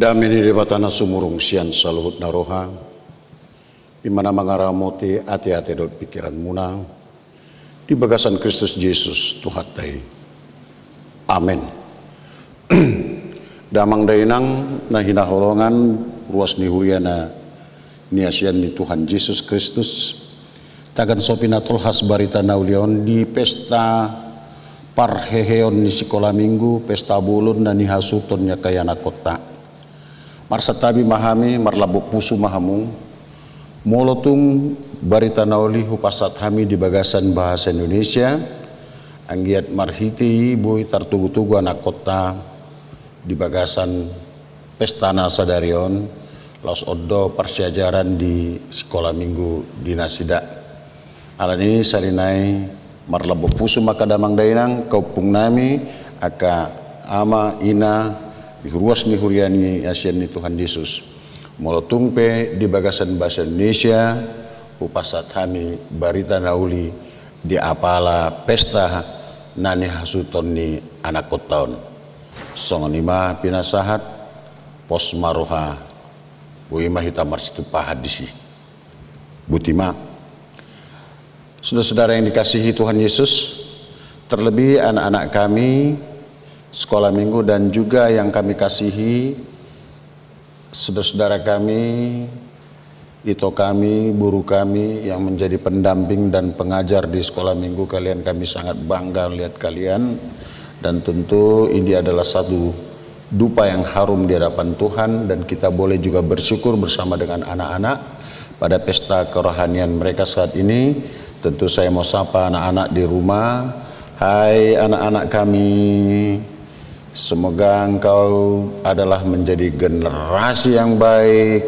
S12: Damini debatana sumurung sian saluhut naroha, imana mangaramoti ati-ati dot pikiran munang, di bagasan Kristus Yesus Tuhatai. Amin. Damang dainang nahina holongan ruas nihuriana niasian ni Tuhan Yesus Kristus. Tagan sopinatul has barita naulion di pesta parheheon ni sekolah minggu, pesta bulun dan ni hasutonnya kayana kota. Marsatabi mahami marlabuk pusu mahamu molotung barita nauli hupasat hami di bagasan bahasa Indonesia anggiat marhiti bui tartugu-tugu anak kota di bagasan pestana sadarion laos oddo persiajaran di sekolah minggu di Nasida alani salinai marlabuk pusu maka damang dainang kaupung nami aka ama ina di ruas ni huriani asian ni Tuhan Yesus molotungpe di bagasan bahasa Indonesia upasat hami barita nauli di apala pesta nani hasuton ni anak kotaon songonima pinasahat pos maroha uima hitam marsitu pahadisi butima. Saudara-saudara yang dikasihi Tuhan Yesus, terlebih anak-anak kami sekolah minggu dan juga yang kami kasihi saudara-saudara kami, itu kami, guru kami yang menjadi pendamping dan pengajar di sekolah minggu kalian, kami sangat bangga melihat kalian dan tentu ini adalah satu dupa yang harum di hadapan Tuhan dan kita boleh juga bersyukur bersama dengan anak-anak pada pesta kerohanian mereka saat ini. Tentu saya mau sapa anak-anak di rumah. Hai anak-anak kami, semoga engkau adalah menjadi generasi yang baik,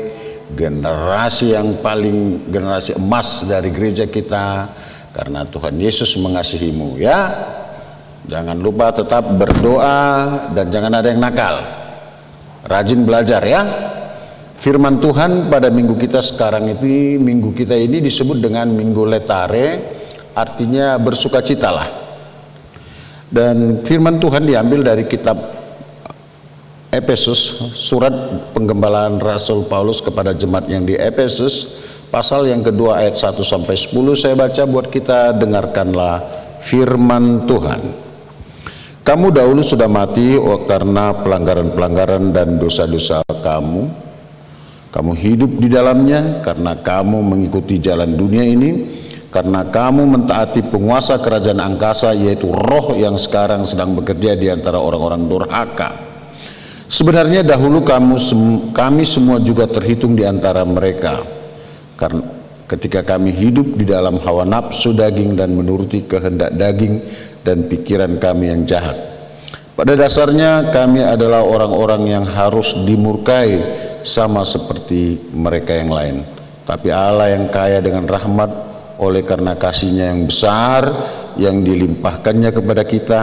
S12: generasi yang paling generasi emas dari gereja kita karena Tuhan Yesus mengasihimu ya. Jangan lupa tetap berdoa dan jangan ada yang nakal. Rajin belajar ya. Firman Tuhan pada minggu kita sekarang itu, minggu kita ini disebut dengan Minggu Letare, artinya bersukacitalah. Dan firman Tuhan diambil dari kitab Efesus, surat penggembalaan Rasul Paulus kepada jemaat yang di Efesus, pasal yang kedua ayat 1 sampai 10 saya baca buat kita, dengarkanlah firman Tuhan. Kamu dahulu sudah mati karena pelanggaran-pelanggaran dan dosa-dosa kamu. Kamu hidup di dalamnya karena kamu mengikuti jalan dunia ini, karena kamu mentaati penguasa kerajaan angkasa yaitu roh yang sekarang sedang bekerja di antara orang-orang durhaka. Sebenarnya dahulu kami semua juga terhitung di antara mereka, karena ketika kami hidup di dalam hawa nafsu daging dan menuruti kehendak daging dan pikiran kami yang jahat. Pada dasarnya kami adalah orang-orang yang harus dimurkai sama seperti mereka yang lain. Tapi Allah yang kaya dengan rahmat oleh karena kasih-Nya yang besar yang dilimpahkannya kepada kita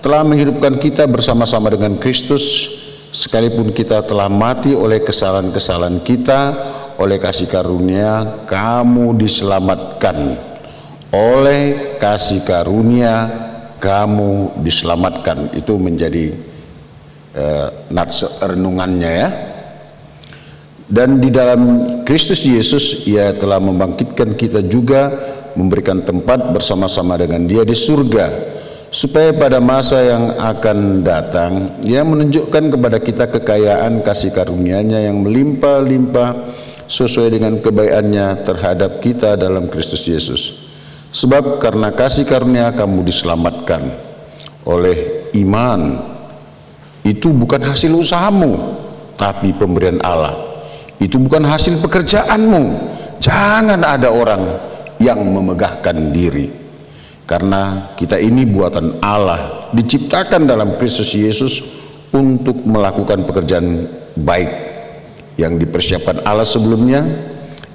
S12: telah menghidupkan kita bersama-sama dengan Kristus sekalipun kita telah mati oleh kesalahan-kesalahan kita. Oleh kasih karunia kamu diselamatkan. Oleh kasih karunia kamu diselamatkan. Itu menjadi nats renungannya ya. Dan di dalam Kristus Yesus Ia telah membangkitkan kita juga, memberikan tempat bersama-sama dengan Dia di surga, supaya pada masa yang akan datang Ia menunjukkan kepada kita kekayaan kasih karunia-Nya yang melimpah-limpah sesuai dengan kebaikan-Nya terhadap kita dalam Kristus Yesus. Sebab karena kasih karunia kamu diselamatkan oleh iman. Itu bukan hasil usahamu, tapi pemberian Allah. Itu bukan hasil pekerjaanmu. Jangan ada orang yang memegahkan diri, karena kita ini buatan Allah, diciptakan dalam Kristus Yesus untuk melakukan pekerjaan baik yang dipersiapkan Allah sebelumnya.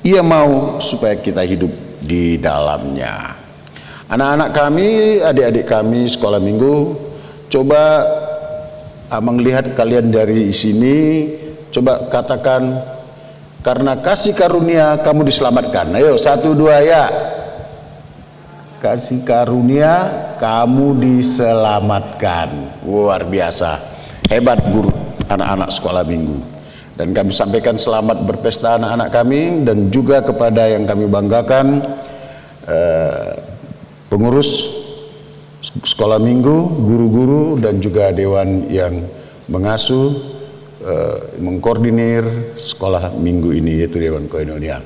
S12: Ia mau supaya kita hidup di dalamnya. Anak-anak kami, adik-adik kami sekolah minggu, coba melihat kalian dari sini, coba katakan, karena kasih karunia kamu diselamatkan. Ayo 1, 2 ya. Kasih karunia kamu diselamatkan. Luar biasa. Hebat guru anak-anak sekolah minggu. Dan kami sampaikan selamat berpesta anak-anak kami, dan juga kepada yang kami banggakan pengurus sekolah minggu, guru-guru, dan juga dewan yang mengasuh, mengkoordinir sekolah minggu ini, yaitu Dewan Koinonia.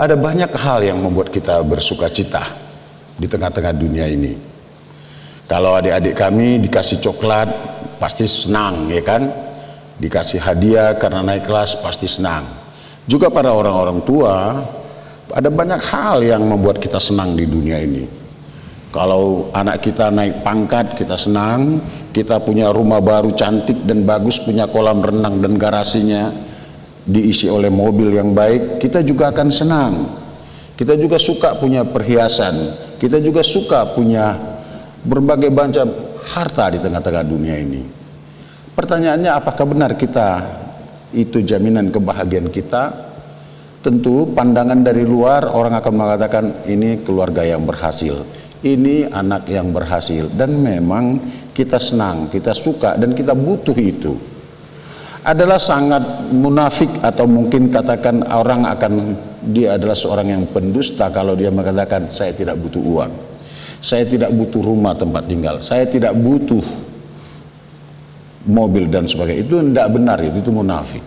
S12: Ada banyak hal yang membuat kita bersuka cita di tengah-tengah dunia ini. Kalau adik-adik kami dikasih coklat, pasti senang, ya kan? Dikasih hadiah karena naik kelas, pasti senang. Juga para orang-orang tua, ada banyak hal yang membuat kita senang di dunia ini. Kalau anak kita naik pangkat, kita senang. Kita punya rumah baru cantik dan bagus, punya kolam renang dan garasinya diisi oleh mobil yang baik, kita juga akan senang. Kita juga suka punya perhiasan, kita juga suka punya berbagai macam harta di tengah-tengah dunia ini. Pertanyaannya, apakah benar kita itu jaminan kebahagiaan kita? Tentu pandangan dari luar orang akan mengatakan ini keluarga yang berhasil, ini anak yang berhasil, dan memang kita senang, kita suka, dan kita butuh itu. Adalah sangat munafik, atau mungkin katakan orang akan, dia adalah seorang yang pendusta kalau dia mengatakan saya tidak butuh uang, saya tidak butuh rumah tempat tinggal, saya tidak butuh mobil dan sebagainya. Itu tidak benar, itu munafik.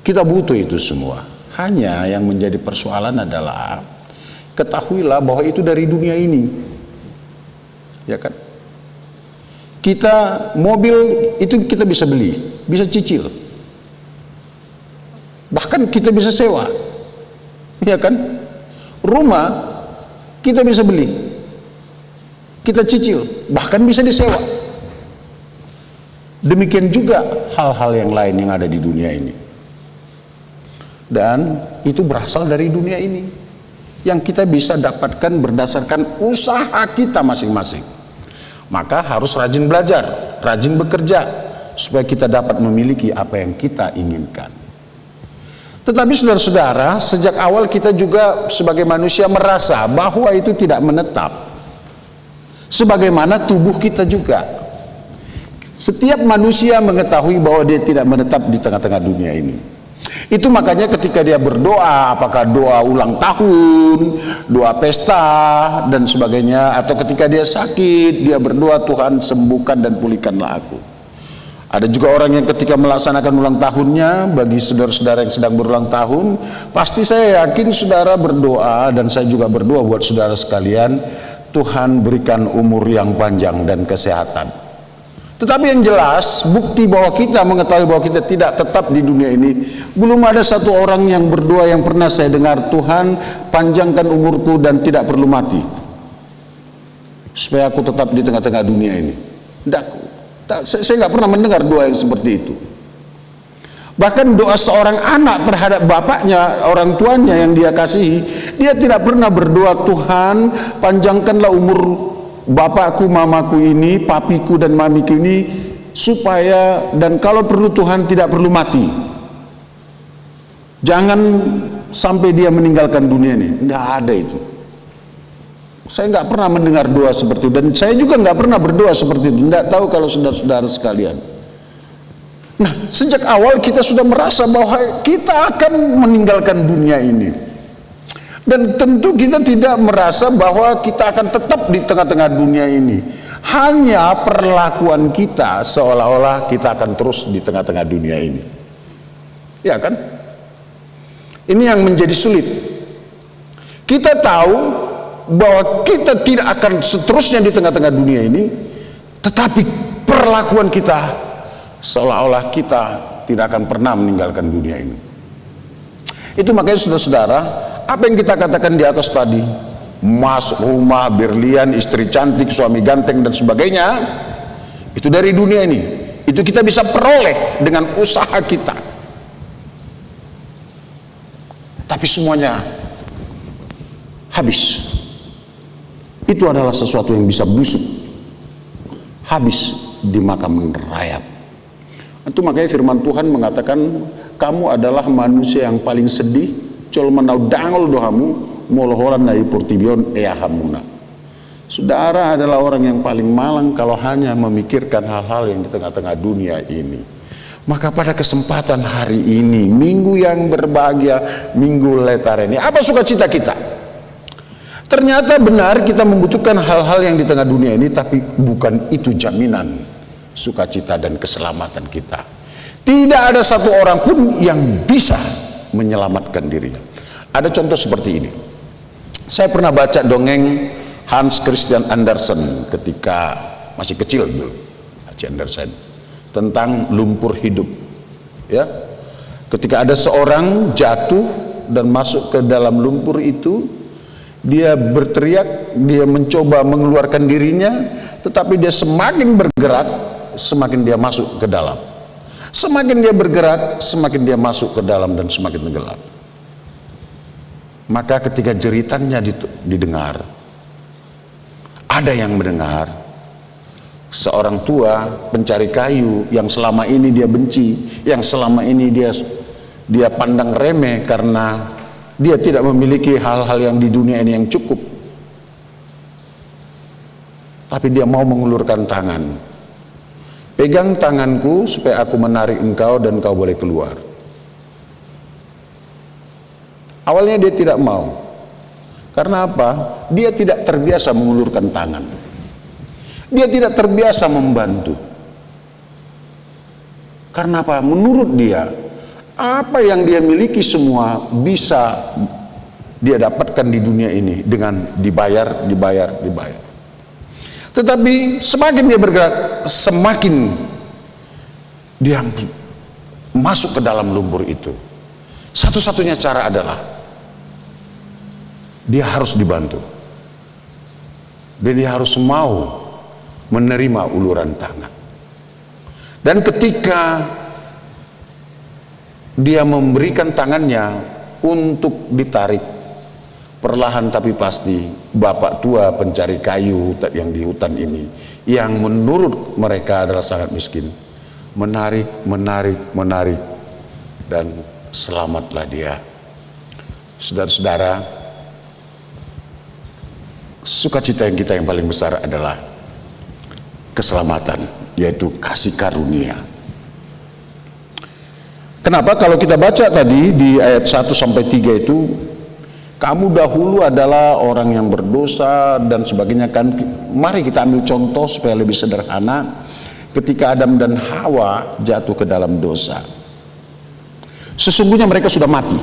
S12: Kita butuh itu semua. Hanya yang menjadi persoalan adalah ketahuilah bahwa itu dari dunia ini, ya kan? Kita mobil itu kita bisa beli, bisa cicil, bahkan kita bisa sewa, ya kan? Rumah kita bisa beli, kita cicil, bahkan bisa disewa. Demikian juga hal-hal yang lain yang ada di dunia ini, dan itu berasal dari dunia ini yang kita bisa dapatkan berdasarkan usaha kita masing-masing. Maka harus rajin belajar, rajin bekerja, supaya kita dapat memiliki apa yang kita inginkan. Tetapi saudara-saudara, sejak awal kita juga sebagai manusia merasa bahwa itu tidak menetap, sebagaimana tubuh kita juga. Setiap manusia mengetahui bahwa dia tidak menetap di tengah-tengah dunia ini. Itu makanya ketika dia berdoa, apakah doa ulang tahun, doa pesta dan sebagainya, atau ketika dia sakit, dia berdoa, Tuhan sembuhkan dan pulihkanlah aku. Ada juga orang yang ketika melaksanakan ulang tahunnya, bagi saudara-saudara yang sedang berulang tahun, pasti saya yakin saudara berdoa, dan saya juga berdoa buat saudara sekalian, Tuhan berikan umur yang panjang dan kesehatan. Tetapi yang jelas, bukti bahwa kita mengetahui bahwa kita tidak tetap di dunia ini, belum ada satu orang yang berdoa yang pernah saya dengar, Tuhan panjangkan umurku dan tidak perlu mati, supaya aku tetap di tengah-tengah dunia ini. Saya nggak pernah mendengar doa yang seperti itu. Bahkan doa seorang anak terhadap bapaknya, orang tuanya yang dia kasihi, dia tidak pernah berdoa, Tuhan panjangkanlah umur bapakku, mamaku ini, papiku dan mamiku ini, supaya dan kalau perlu Tuhan tidak perlu mati, jangan sampai dia meninggalkan dunia ini. Tidak ada itu. Saya nggak pernah mendengar doa seperti itu, dan saya juga nggak pernah berdoa seperti itu. Tidak tahu kalau saudara-saudara sekalian. Nah, sejak awal kita sudah merasa bahwa kita akan meninggalkan dunia ini. Dan tentu kita tidak merasa bahwa kita akan tetap di tengah-tengah dunia ini. Hanya perlakuan kita seolah-olah kita akan terus di tengah-tengah dunia ini. Ya kan? Ini yang menjadi sulit. Kita tahu bahwa kita tidak akan seterusnya di tengah-tengah dunia ini, tetapi perlakuan kita seolah-olah kita tidak akan pernah meninggalkan dunia ini. Itu makanya saudara-saudara, apa yang kita katakan di atas tadi, emas, rumah, berlian, istri cantik, suami ganteng dan sebagainya, itu dari dunia ini. Itu kita bisa peroleh dengan usaha kita. Tapi semuanya habis. Itu adalah sesuatu yang bisa busuk, habis dimakan rayap. Itu makanya firman Tuhan mengatakan, kamu adalah manusia yang paling sedih, col menau dangol dohamu, molohoran dari portibion eahamuna. Saudara adalah orang yang paling malang kalau hanya memikirkan hal-hal yang di tengah-tengah dunia ini. Maka pada kesempatan hari ini, minggu yang berbahagia, minggu Letare ini, apa sukacita kita? Ternyata benar kita membutuhkan hal-hal yang di tengah dunia ini, tapi bukan itu jaminan sukacita dan keselamatan kita. Tidak ada satu orang pun yang bisa menyelamatkan dirinya. Ada contoh seperti ini. Saya pernah baca dongeng Hans Christian Andersen ketika masih kecil dulu, Andersen, tentang lumpur hidup. Ya, ketika ada seorang jatuh dan masuk ke dalam lumpur itu, dia berteriak, dia mencoba mengeluarkan dirinya, tetapi dia semakin bergerak, semakin dia masuk ke dalam. Semakin dia bergerak, semakin dia masuk ke dalam dan semakin tenggelam. Maka ketika jeritannya didengar, ada yang mendengar, seorang tua pencari kayu yang selama ini dia benci, yang selama ini dia pandang remeh karena dia tidak memiliki hal-hal yang di dunia ini yang cukup. Tapi dia mau mengulurkan tangan. Pegang tanganku supaya aku menarik engkau dan engkau boleh keluar. Awalnya dia tidak mau. Karena apa? Dia tidak terbiasa mengulurkan tangan. Dia tidak terbiasa membantu. Karena apa? Menurut dia, apa yang dia miliki semua bisa dia dapatkan di dunia ini dengan dibayar. Tetapi semakin dia bergerak, semakin dia masuk ke dalam lumpur itu. Satu-satunya cara adalah dia harus dibantu. Dan dia harus mau menerima uluran tangan. Dan ketika dia memberikan tangannya untuk ditarik, perlahan tapi pasti bapak tua pencari kayu yang di hutan ini, yang menurut mereka adalah sangat miskin, menarik, dan selamatlah dia. Saudara-saudara, sukacita yang kita yang paling besar adalah keselamatan, yaitu kasih karunia. Kenapa? Kalau kita baca tadi di ayat 1 sampai 3 itu, kamu dahulu adalah orang yang berdosa dan sebagainya kan. Mari kita ambil contoh supaya lebih sederhana. Ketika Adam dan Hawa jatuh ke dalam dosa, sesungguhnya mereka sudah mati.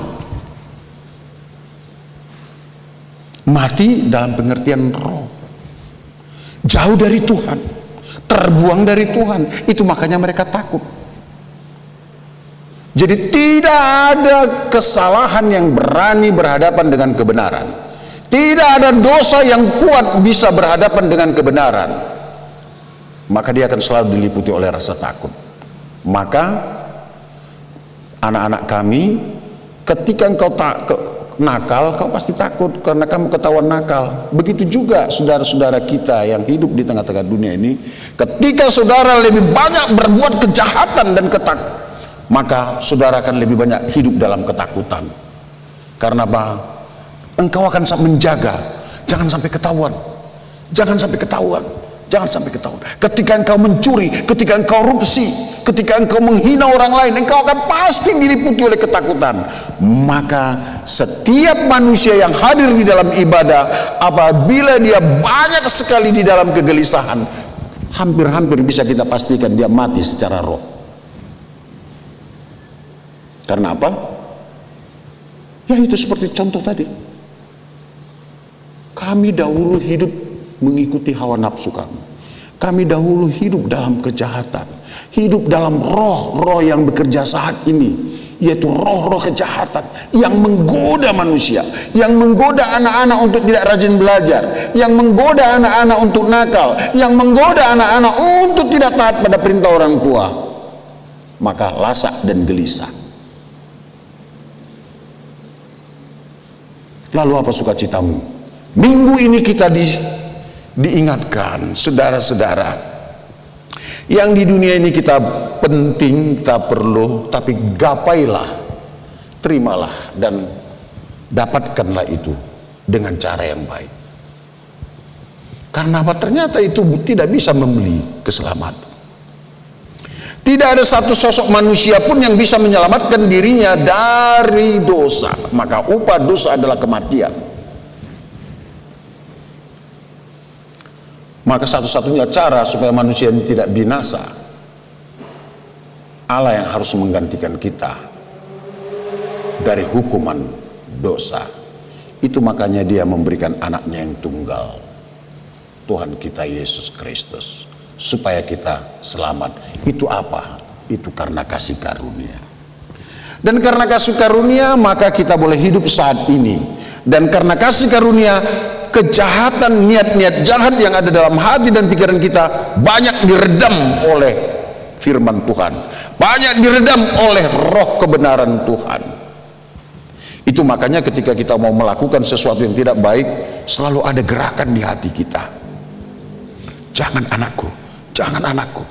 S12: Mati dalam pengertian roh, jauh dari Tuhan, terbuang dari Tuhan. Itu makanya mereka takut. Jadi tidak ada kesalahan yang berani berhadapan dengan kebenaran. Tidak ada dosa yang kuat bisa berhadapan dengan kebenaran. Maka dia akan selalu diliputi oleh rasa takut. Maka anak-anak kami, ketika engkau nakal, kau pasti takut karena kamu ketahuan nakal. Begitu juga saudara-saudara kita yang hidup di tengah-tengah dunia ini, ketika saudara lebih banyak berbuat kejahatan dan ketakutan, maka saudara akan lebih banyak hidup dalam ketakutan. Karena apa? Engkau akan menjaga, jangan sampai ketahuan, jangan sampai ketahuan, jangan sampai ketahuan. Ketika engkau mencuri, ketika engkau korupsi, ketika engkau menghina orang lain, engkau akan pasti diliputi oleh ketakutan. Maka setiap manusia yang hadir di dalam ibadah, apabila dia banyak sekali di dalam kegelisahan, hampir-hampir bisa kita pastikan dia mati secara roh. Karena apa? Ya itu seperti contoh tadi. Kami dahulu hidup mengikuti hawa nafsu kami. Kami dahulu hidup dalam kejahatan, hidup dalam roh-roh yang bekerja saat ini, yaitu roh-roh kejahatan yang menggoda manusia, yang menggoda anak-anak untuk tidak rajin belajar, yang menggoda anak-anak untuk nakal, yang menggoda anak-anak untuk tidak taat pada perintah orang tua. Maka lasak dan gelisah. Lalu apa sukacitamu? Minggu ini kita diingatkan, saudara-saudara, yang di dunia ini kita penting, kita perlu, tapi gapailah, terimalah dan dapatkanlah itu dengan cara yang baik. Karena apa? Ternyata itu tidak bisa membeli keselamatan. Tidak ada satu sosok manusia pun yang bisa menyelamatkan dirinya dari dosa. Maka upah dosa adalah kematian. Maka satu-satunya cara supaya manusia ini tidak binasa, Allah yang harus menggantikan kita dari hukuman dosa. Itu makanya Dia memberikan anaknya yang tunggal, Tuhan kita Yesus Kristus, supaya kita selamat. Itu apa? Itu karena kasih karunia. Dan karena kasih karunia maka kita boleh hidup saat ini. Dan karena kasih karunia, kejahatan, niat-niat jahat yang ada dalam hati dan pikiran kita banyak diredam oleh firman Tuhan, banyak diredam oleh roh kebenaran Tuhan. Itu makanya ketika kita mau melakukan sesuatu yang tidak baik, selalu ada gerakan di hati kita. Jangan anakku, jangan anakku.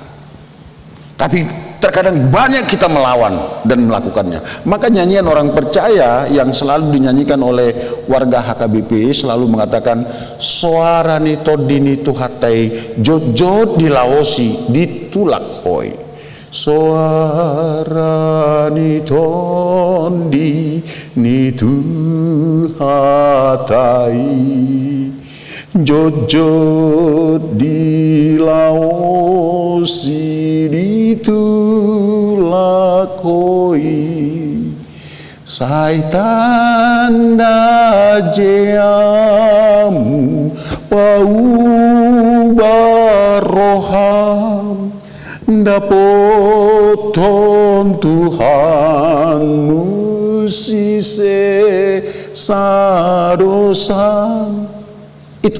S12: Tapi terkadang banyak kita melawan dan melakukannya. Maka nyanyian orang percaya yang selalu dinyanyikan oleh warga HKBP selalu mengatakan, suara ni todini tuhatai jojot dilaosi ditulak hoi. Suara ni tondi ni tuhatai jojot dilaosi ditulak hoi. Saitan dajeamu pau baroham dapoton Tuhanmu sise sadosam. Itu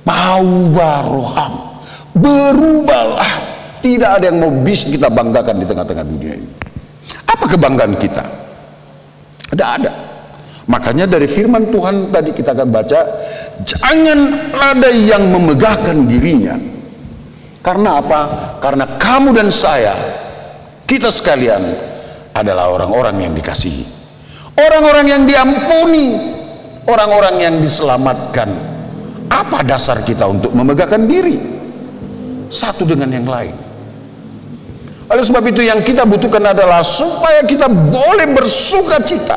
S12: mau baroham, berubahlah. Tidak ada yang mau bisa kita banggakan di tengah-tengah dunia ini. Apa kebanggaan kita? Tidak ada. Makanya dari firman Tuhan tadi kita akan baca, jangan ada yang memegahkan dirinya. Karena apa? Karena kamu dan saya, kita sekalian adalah orang-orang yang dikasihi, orang-orang yang diampuni, orang-orang yang diselamatkan. Apa dasar kita untuk memegahkan diri satu dengan yang lain? Oleh sebab itu yang kita butuhkan adalah supaya kita boleh bersuka cita,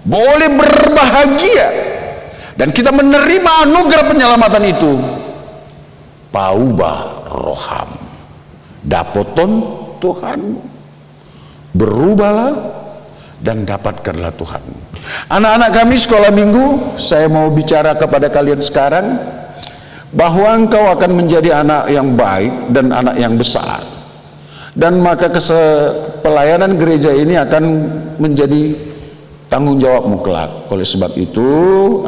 S12: boleh berbahagia, dan kita menerima anugerah penyelamatan itu. Pauba roham, dapoton Tuhan, berubahlah dan dapatkanlah Tuhan. Anak-anak kami sekolah minggu, saya mau bicara kepada kalian sekarang bahwa engkau akan menjadi anak yang baik dan anak yang besar, dan maka pelayanan gereja ini akan menjadi tanggung jawabmu kelak. Oleh sebab itu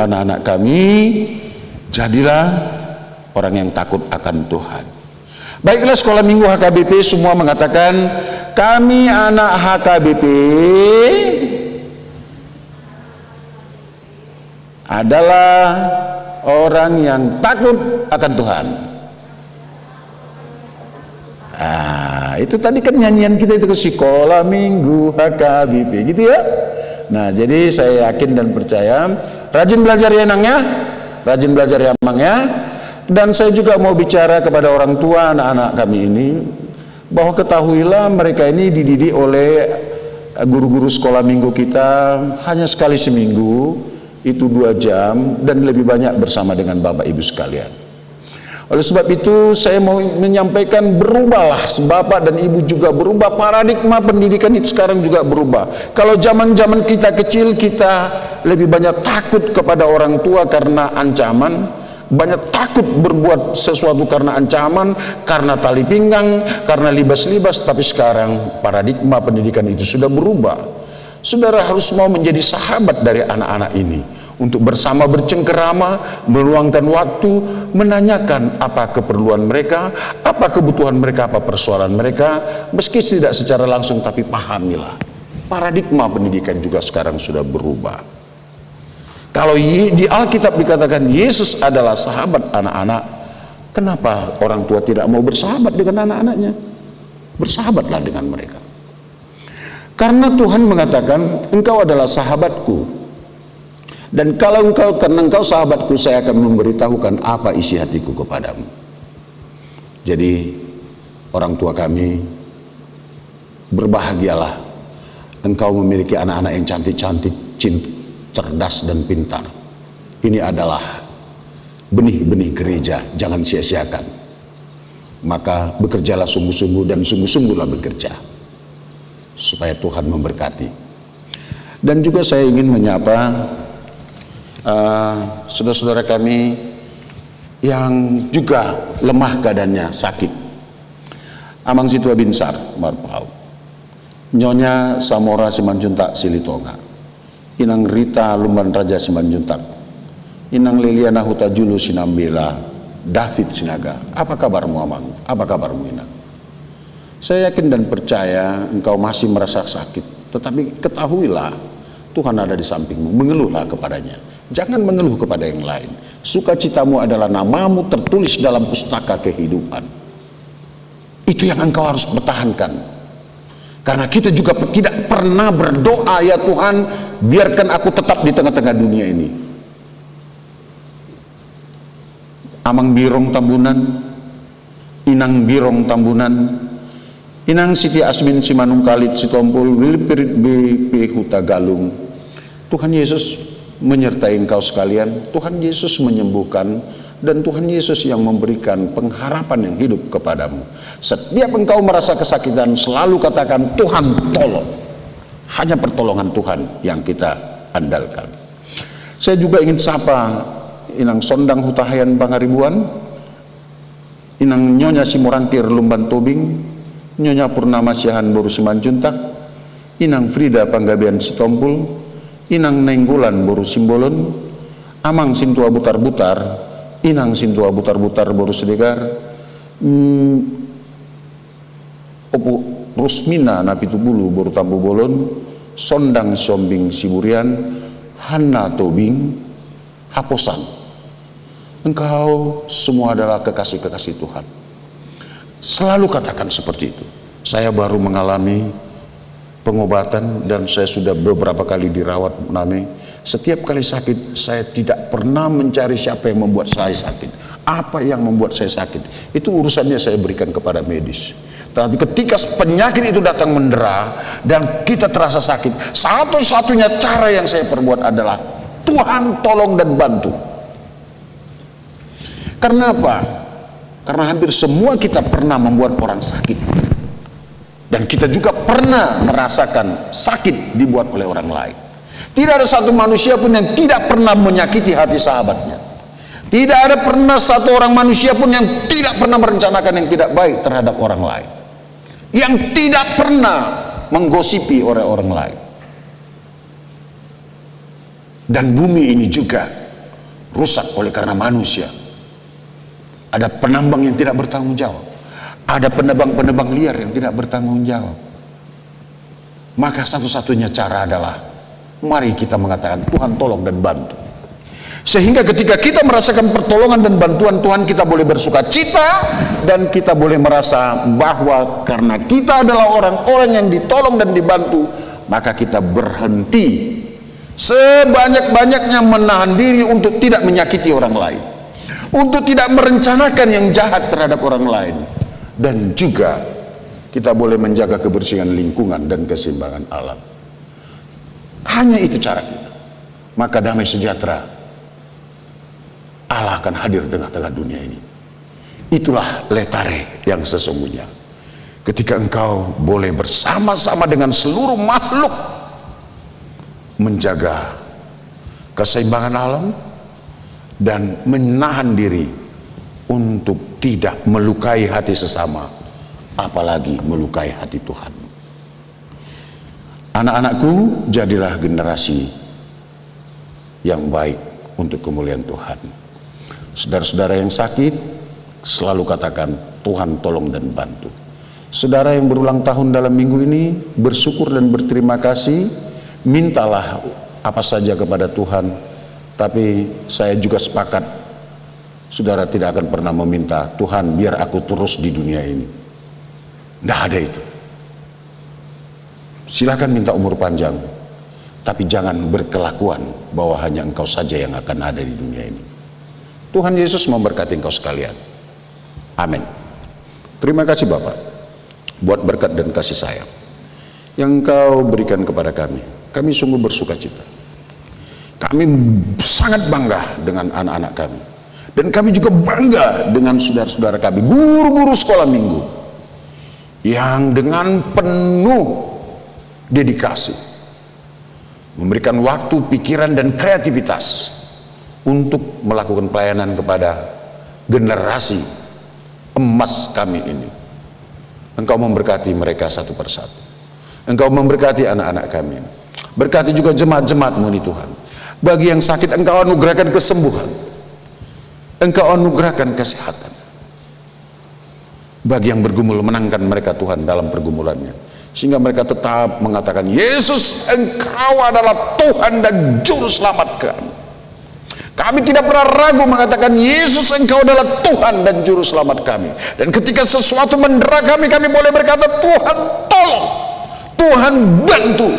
S12: anak-anak kami, jadilah orang yang takut akan Tuhan. Baiklah, sekolah minggu HKBP semua mengatakan, kami anak HKBP adalah orang yang takut akan Tuhan. Itu tadi kan nyanyian kita itu, ke sekolah minggu HKBP gitu ya. Nah, jadi saya yakin dan percaya, rajin belajar ya Nang ya, rajin belajar ya Mang ya. Dan saya juga mau bicara kepada orang tua anak-anak kami ini, bahwa ketahuilah mereka ini dididik oleh guru-guru sekolah minggu kita hanya sekali seminggu, itu 2 jam, dan lebih banyak bersama dengan Bapak Ibu sekalian. Oleh sebab itu saya mau menyampaikan, berubahlah, Bapak dan Ibu juga berubah, paradigma pendidikan itu sekarang juga berubah. Kalau zaman-zaman kita kecil kita lebih banyak takut kepada orang tua karena ancaman, banyak takut berbuat sesuatu karena ancaman, karena tali pinggang, karena libas-libas. Tapi sekarang paradigma pendidikan itu sudah berubah. Saudara harus mau menjadi sahabat dari anak-anak ini, untuk bersama bercengkerama, meluangkan waktu, menanyakan apa keperluan mereka, apa kebutuhan mereka, apa persoalan mereka, meski tidak secara langsung, tapi pahamilah. Paradigma pendidikan juga sekarang sudah berubah. Kalau di Alkitab dikatakan Yesus adalah sahabat anak-anak, kenapa orang tua tidak mau bersahabat dengan anak-anaknya? Bersahabatlah dengan mereka. Karena Tuhan mengatakan, engkau adalah sahabatku, Dan kalau karena engkau sahabatku, saya akan memberitahukan apa isi hatiku kepadamu. Jadi orang tua kami, berbahagialah engkau memiliki anak-anak yang cantik-cantik, cerdas dan pintar. Ini adalah benih-benih gereja, jangan sia-siakan. Maka bekerjalah sungguh-sungguh dan sungguh-sungguhlah bekerja supaya Tuhan memberkati. Dan juga saya ingin menyapa saudara-saudara kami yang juga lemah keadaannya, sakit. Amang Situa Binsar Marpau, Nyonya Samora Simanjuntak Silitonga, Inang Rita Lumban Raja Simanjuntak, Inang Liliana Huta Julu Sinambela, David Sinaga. Apa kabarmu Amang? Apa kabarmu Inang? Saya yakin dan percaya engkau masih merasa sakit, tetapi ketahuilah Tuhan ada di sampingmu. Mengeluhlah kepadanya, jangan mengeluh kepada yang lain. Sukacitamu adalah namamu tertulis dalam pustaka kehidupan. Itu yang engkau harus pertahankan. Karena kita juga tidak pernah berdoa, ya Tuhan, biarkan aku tetap di tengah-tengah dunia ini. Amang Birong Tambunan, Inang Birong Tambunan, Inang Siti Asmin Simanung Kalit Sitompul, Wilpirit BP Huta Galung. Tuhan Yesus menyertai engkau sekalian. Tuhan Yesus menyembuhkan, dan Tuhan Yesus yang memberikan pengharapan yang hidup kepadamu. Setiap engkau merasa kesakitan, selalu katakan Tuhan tolong. Hanya pertolongan Tuhan yang kita andalkan. Saya juga ingin sapa Inang Sondang Hutahayan Pangaribuan, Inang Nyonya Simorangkir Lumban Tobing, Nyonya Purnama Siahan Boru Simanjuntak, Inang Frida Panggabean Sitompul, Inang Nenggolan Boru Simbolon, Amang Sintua Butar-Butar, Inang Sintua Butar-Butar Boru Sedegar, Opo Rusmina Napitubulu Boru Tambu Bolon, Sondang Sombing Siburian, Hanna Tobing, Haposan. Engkau semua adalah kekasih-kekasih Tuhan. Selalu katakan seperti itu. Saya baru mengalami pengobatan dan saya sudah beberapa kali dirawat Name. Setiap kali sakit, saya tidak pernah mencari siapa yang membuat saya sakit. Apa yang membuat saya sakit, itu urusannya saya berikan kepada medis. Tapi ketika penyakit itu datang mendera dan kita terasa sakit, satu-satunya cara yang saya perbuat adalah Tuhan tolong dan bantu. Karena apa? Karena hampir semua kita pernah membuat orang sakit. Dan kita juga pernah merasakan sakit dibuat oleh orang lain. Tidak ada satu manusia pun yang tidak pernah menyakiti hati sahabatnya. Tidak ada pernah satu orang manusia pun yang tidak pernah merencanakan yang tidak baik terhadap orang lain. Yang tidak pernah menggosipi orang lain. Dan bumi ini juga rusak oleh karena manusia. Ada penambang yang tidak bertanggung jawab. Ada penebang-penebang liar yang tidak bertanggung jawab. Maka satu-satunya cara adalah mari kita mengatakan Tuhan tolong dan bantu. Sehingga ketika kita merasakan pertolongan dan bantuan Tuhan, kita boleh bersuka cita dan kita boleh merasa bahwa karena kita adalah orang-orang yang ditolong dan dibantu, maka kita berhenti sebanyak-banyaknya menahan diri untuk tidak menyakiti orang lain, untuk tidak merencanakan yang jahat terhadap orang lain, dan juga kita boleh menjaga kebersihan lingkungan dan keseimbangan alam. Hanya itu cara kita, maka damai sejahtera Allah akan hadir di tengah-tengah dunia ini. Itulah letare yang sesungguhnya. Ketika engkau boleh bersama-sama dengan seluruh makhluk menjaga keseimbangan alam dan menahan diri untuk tidak melukai hati sesama, apalagi melukai hati Tuhan. Anak-anakku, jadilah generasi yang baik untuk kemuliaan Tuhan. Saudara-saudara yang sakit, selalu katakan Tuhan tolong dan bantu. Saudara yang berulang tahun dalam minggu ini, bersyukur dan berterima kasih. Mintalah apa saja kepada Tuhan. Tapi saya juga sepakat, saudara tidak akan pernah meminta Tuhan biar aku terus di dunia ini. Tidak ada itu. Silakan minta umur panjang, tapi jangan berkelakuan bahwa hanya Engkau saja yang akan ada di dunia ini. Tuhan Yesus memberkati engkau sekalian. Amin. Terima kasih Bapak buat berkat dan kasih sayang yang Engkau berikan kepada kami. Kami sungguh bersuka cita. Kami sangat bangga dengan anak-anak kami. Dan kami juga bangga dengan saudara-saudara kami, guru-guru sekolah minggu, yang dengan penuh dedikasi memberikan waktu, pikiran, dan kreativitas untuk melakukan pelayanan kepada generasi emas kami ini. Engkau memberkati mereka satu persatu. Engkau memberkati anak-anak kami. Berkati juga jemaat-jemaat-Mu ini Tuhan. Bagi yang sakit, Engkau anugerahkan kesembuhan. Engkau anugerahkan kesehatan. Bagi yang bergumul, menangkan mereka Tuhan dalam pergumulannya, sehingga mereka tetap mengatakan, Yesus, Engkau adalah Tuhan dan Juru Selamat kami. Kami tidak pernah ragu mengatakan, Yesus, Engkau adalah Tuhan dan Juru Selamat kami. Dan ketika sesuatu mendera kami, kami boleh berkata, Tuhan tolong, Tuhan bantu.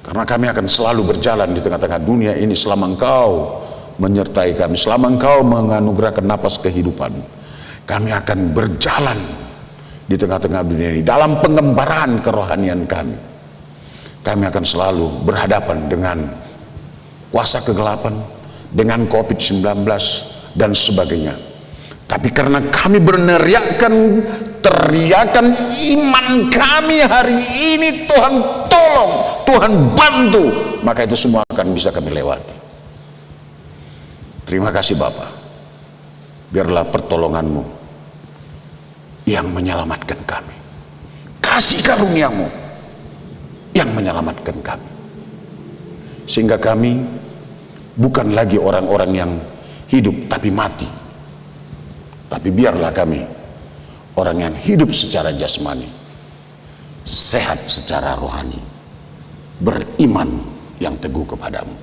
S12: Karena kami akan selalu berjalan di tengah-tengah dunia ini selama Engkau menyertai kami, selama Engkau menganugerahkan napas kehidupan. Kami akan berjalan di tengah-tengah dunia ini dalam pengembaraan kerohanian kami. Kami akan selalu berhadapan dengan kuasa kegelapan, dengan COVID-19 dan sebagainya. Tapi karena kami meneriakkan teriakan iman kami hari ini, Tuhan tolong, Tuhan bantu, maka itu semua akan bisa kami lewati. Terima kasih Bapa. Biarlah pertolongan-Mu yang menyelamatkan kami, kasih karunia-Mu yang menyelamatkan kami, sehingga kami bukan lagi orang-orang yang hidup tapi mati, tapi biarlah kami orang yang hidup secara jasmani, sehat secara rohani, beriman yang teguh kepadamu.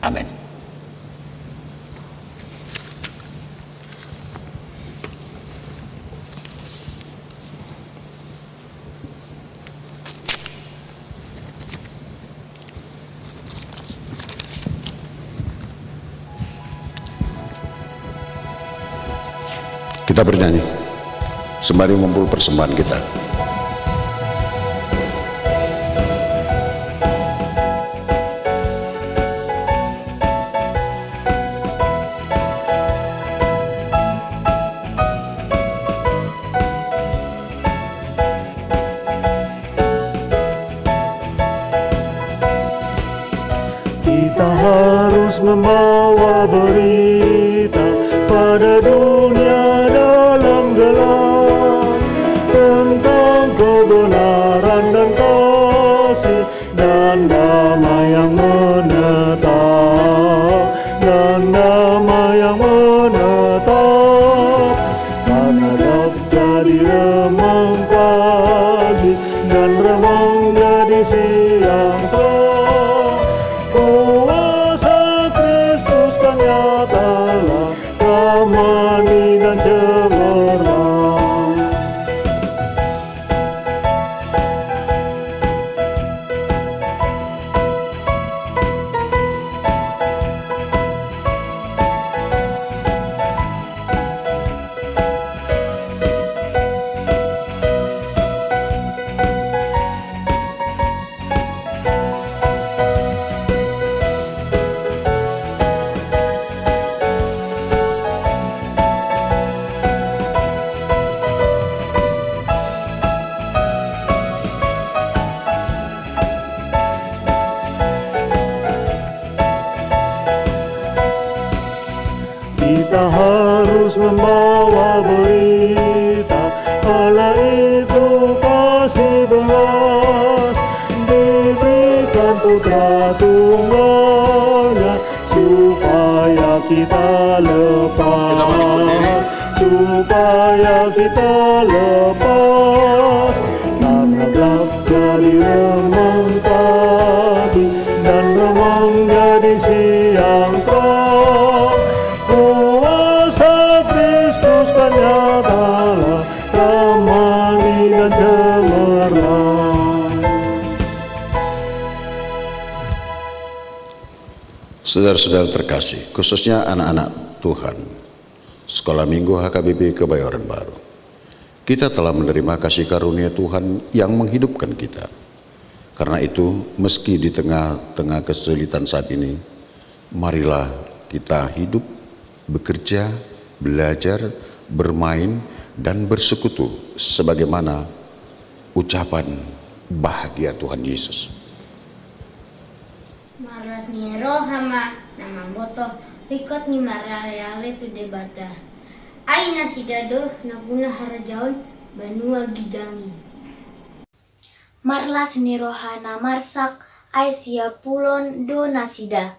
S12: Amin. Kita bernyanyi sembari mengumpul persembahan kita.
S2: Kita harus membawa berita pada dunia dalam gelap tentang kebenaran dan kasih dan damai yang menetap, dan damai yang menetap. Karena gelap jadi remang pagi dan remang jadi siang terang. Kuasa Kristus kan nyatalah, ramani dan cemerlang. Kita harus membawa berita, Allah itu kasih belas, diberikan putra tunggalnya supaya kita lepas, supaya kita lepas. Karena gelap jadi remang pagi dan remang jadi siang terang. Kuasa Kristus kan nyatalah, ramani dan cemerlang.
S12: Saudara-saudara terkasih, khususnya anak-anak Tuhan, Sekolah Minggu HKBP Kebayoran Baru, kita telah menerima kasih karunia Tuhan yang menghidupkan kita. Karena itu, meski di tengah-tengah kesulitan saat ini, marilah kita hidup, bekerja, belajar, bermain, dan bersekutu sebagaimana ucapan bahagia Tuhan Yesus.
S7: Maras ni rohama nama boto rikot ni marayale tu debata. Aina sidado nabuna harajaon banua gijangi.
S4: Marlas ni rohana marsak Aisyah pulon do nasida.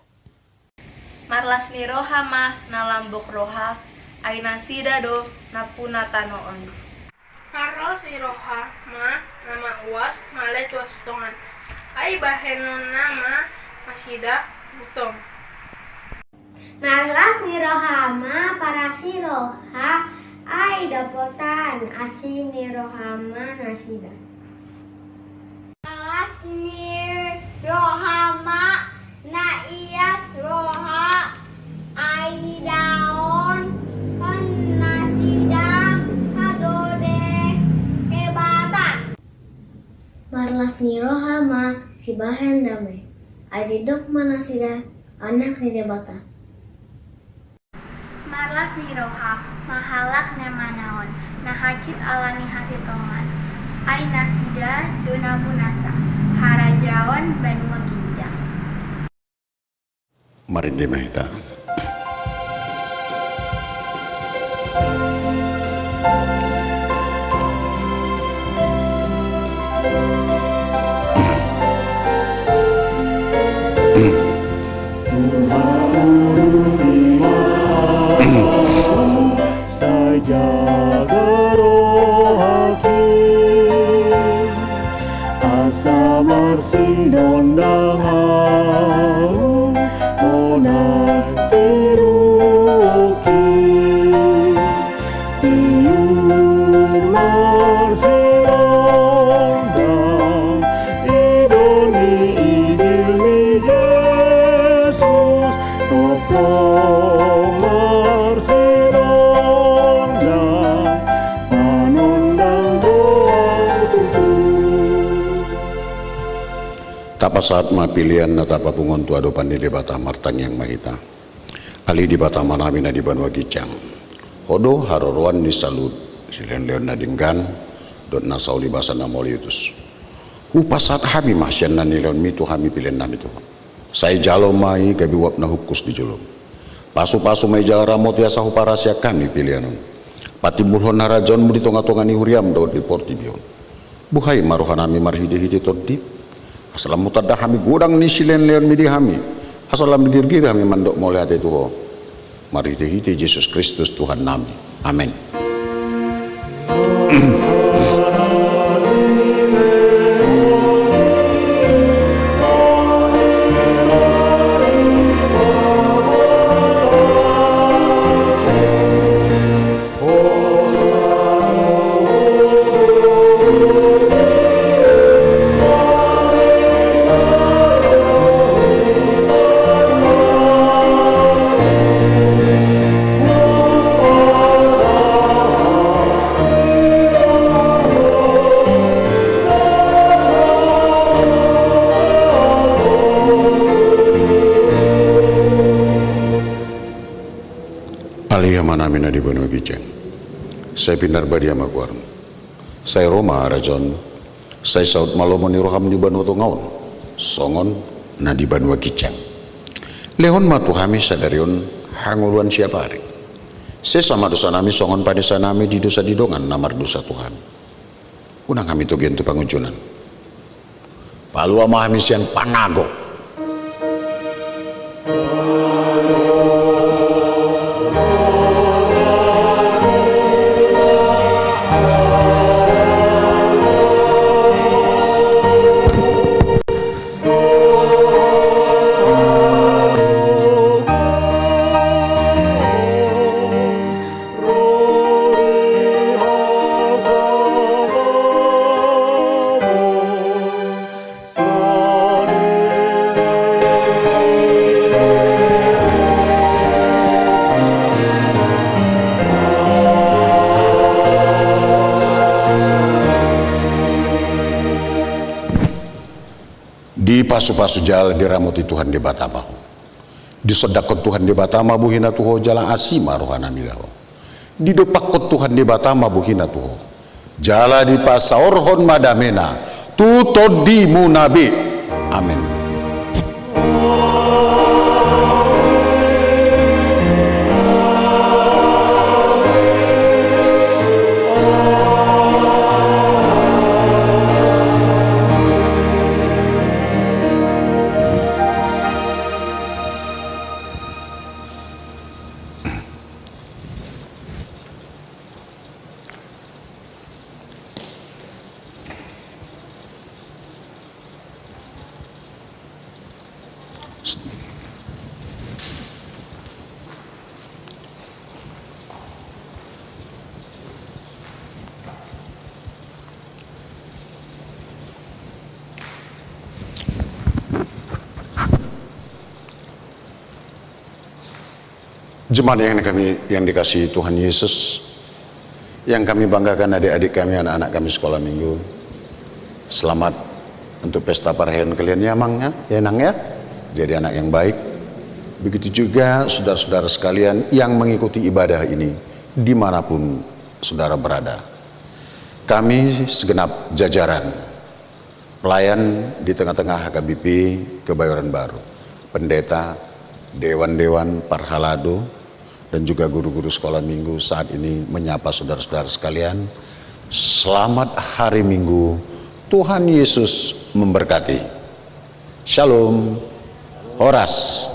S5: Marlas ni rohama nalambok roha aina sida do napuna tanoon.
S3: Marlas ni rohama nama uas malet was tongan. Ai bahenon nama masida butong.
S7: Malas ni rohama para si roha ai dapotan asi ni rohama nasida. Malas ni rohama na ias roha ai daon nasida hadode kebatan.
S4: Marlas ni rohama si bahen damai. Adidok manasida anak ni debata.
S7: Marlas ni roha mahalak nemanaon nahacit alani hasitongan ai nasida dona bunasa harajawan banua ginjang.
S12: Mari dimahita.
S2: Sajaga rohaki asa marsinon dangan onak tiruki tiur marsinon dan idoni idilmi Yesus topong marsinon dan panundang doa tuntun.
S12: Tapa saat ma pilihan na tapa pungon tu adopan di debata martang yang mahita. Ali di bata manamina di banua gicang. Hodo haroroan di salut silen leon nadinggan dot na sauli basa na moliutus. Upasat hami masyan na nilon mitu hami pilihan nami tu. Saya jalo mai gabi wap na hukus di jolom. Pasu-pasu mai jala ramot ya sahu parasia kami pilihanon. Patimbulhon narajon mu di tonga-tonga ni huriam dot di portibion. Buhai maruhanami marhidi-hidi toddi. Asalam mutadda hami gudang ni silen leon midi hami. Asalam digir-gir hami mandok mulai hati tuho. Marhidi-hidi Yesus Kristus Tuhan nami. Amin. Manamina di Banua Giceng. Saya Pinar Badia Maguar. Saya Roma Rajon. Saya Saud Malomoni Roham di Banua Tongaon. Songon na di Banua Giceng. Lehon matu hami sadarion hanguluan siapa hari. Saya sama dosa nami songon pada nami di dosa didongan namar dosa Tuhan. Unang kami tu gentu pangujunan. Palua mahamisian panago.
S2: Sale
S12: Di pasu-pasu jala diramuti Tuhan di batamahu. Disodakon Tuhan di batama buhina tuho jala asima rohana milaho. Di depakot Tuhan di batama buhina tuho. Jala di pasaorhon madamena. Tutod di munabi. Amin. Jemaat yang dikasihi Tuhan Yesus, yang kami banggakan adik-adik kami, anak-anak kami sekolah minggu, selamat untuk pesta perayaan kalian ya Mang ya Nang ya, jadi anak yang baik. Begitu juga saudara-saudara sekalian yang mengikuti ibadah ini dimanapun saudara berada. Kami segenap jajaran pelayan di tengah-tengah HKBP Kebayoran Baru, pendeta, dewan-dewan, parhalado, dan juga guru-guru sekolah minggu saat ini menyapa saudara-saudara sekalian. Selamat hari Minggu, Tuhan Yesus memberkati. Shalom. Horas.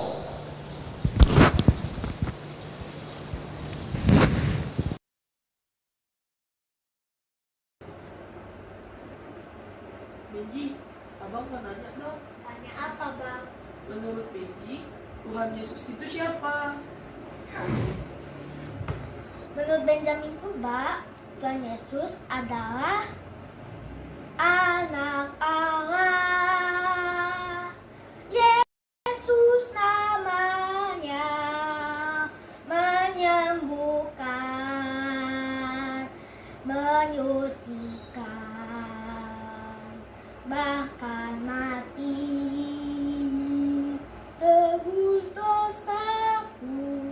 S13: Benji, abang mau nanya dong.
S7: Tanya apa, Bang?
S13: Menurut Benji, Tuhan Yesus itu siapa?
S7: Menurut Benjamin Purba, Tuhan Yesus adalah anak Allah. Yesus namanya, menyembuhkan, menyucikan, bahkan mati, tebus dosaku.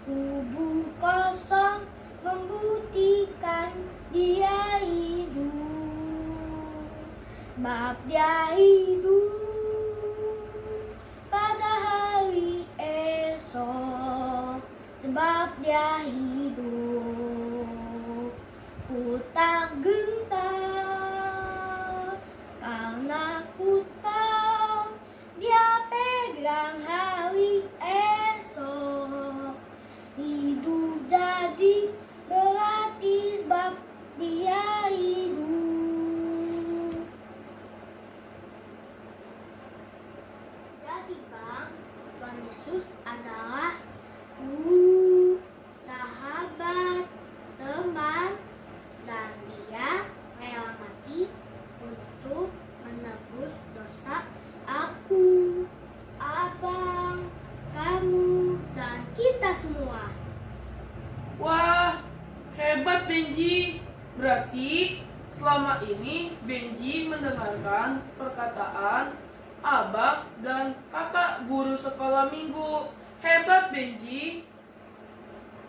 S7: Kubu kosong membuktikan dia hidup, bab dia hidup pada hari esok, sebab dia hidup. Ku tak gentar karena ku tahu dia pegang hari esok. Hidup jadi berarti sebab dia hidup. Jadi Bang, Tuhan Yesus adalah guru, sahabat, teman, dan dia rela mati untuk menebus dosa aku, abang, kamu, dan kita semua.
S13: Wah, hebat Benji. Berarti selama ini Benji mendengarkan perkataan abang dan kakak guru sekolah minggu. Hebat Benji.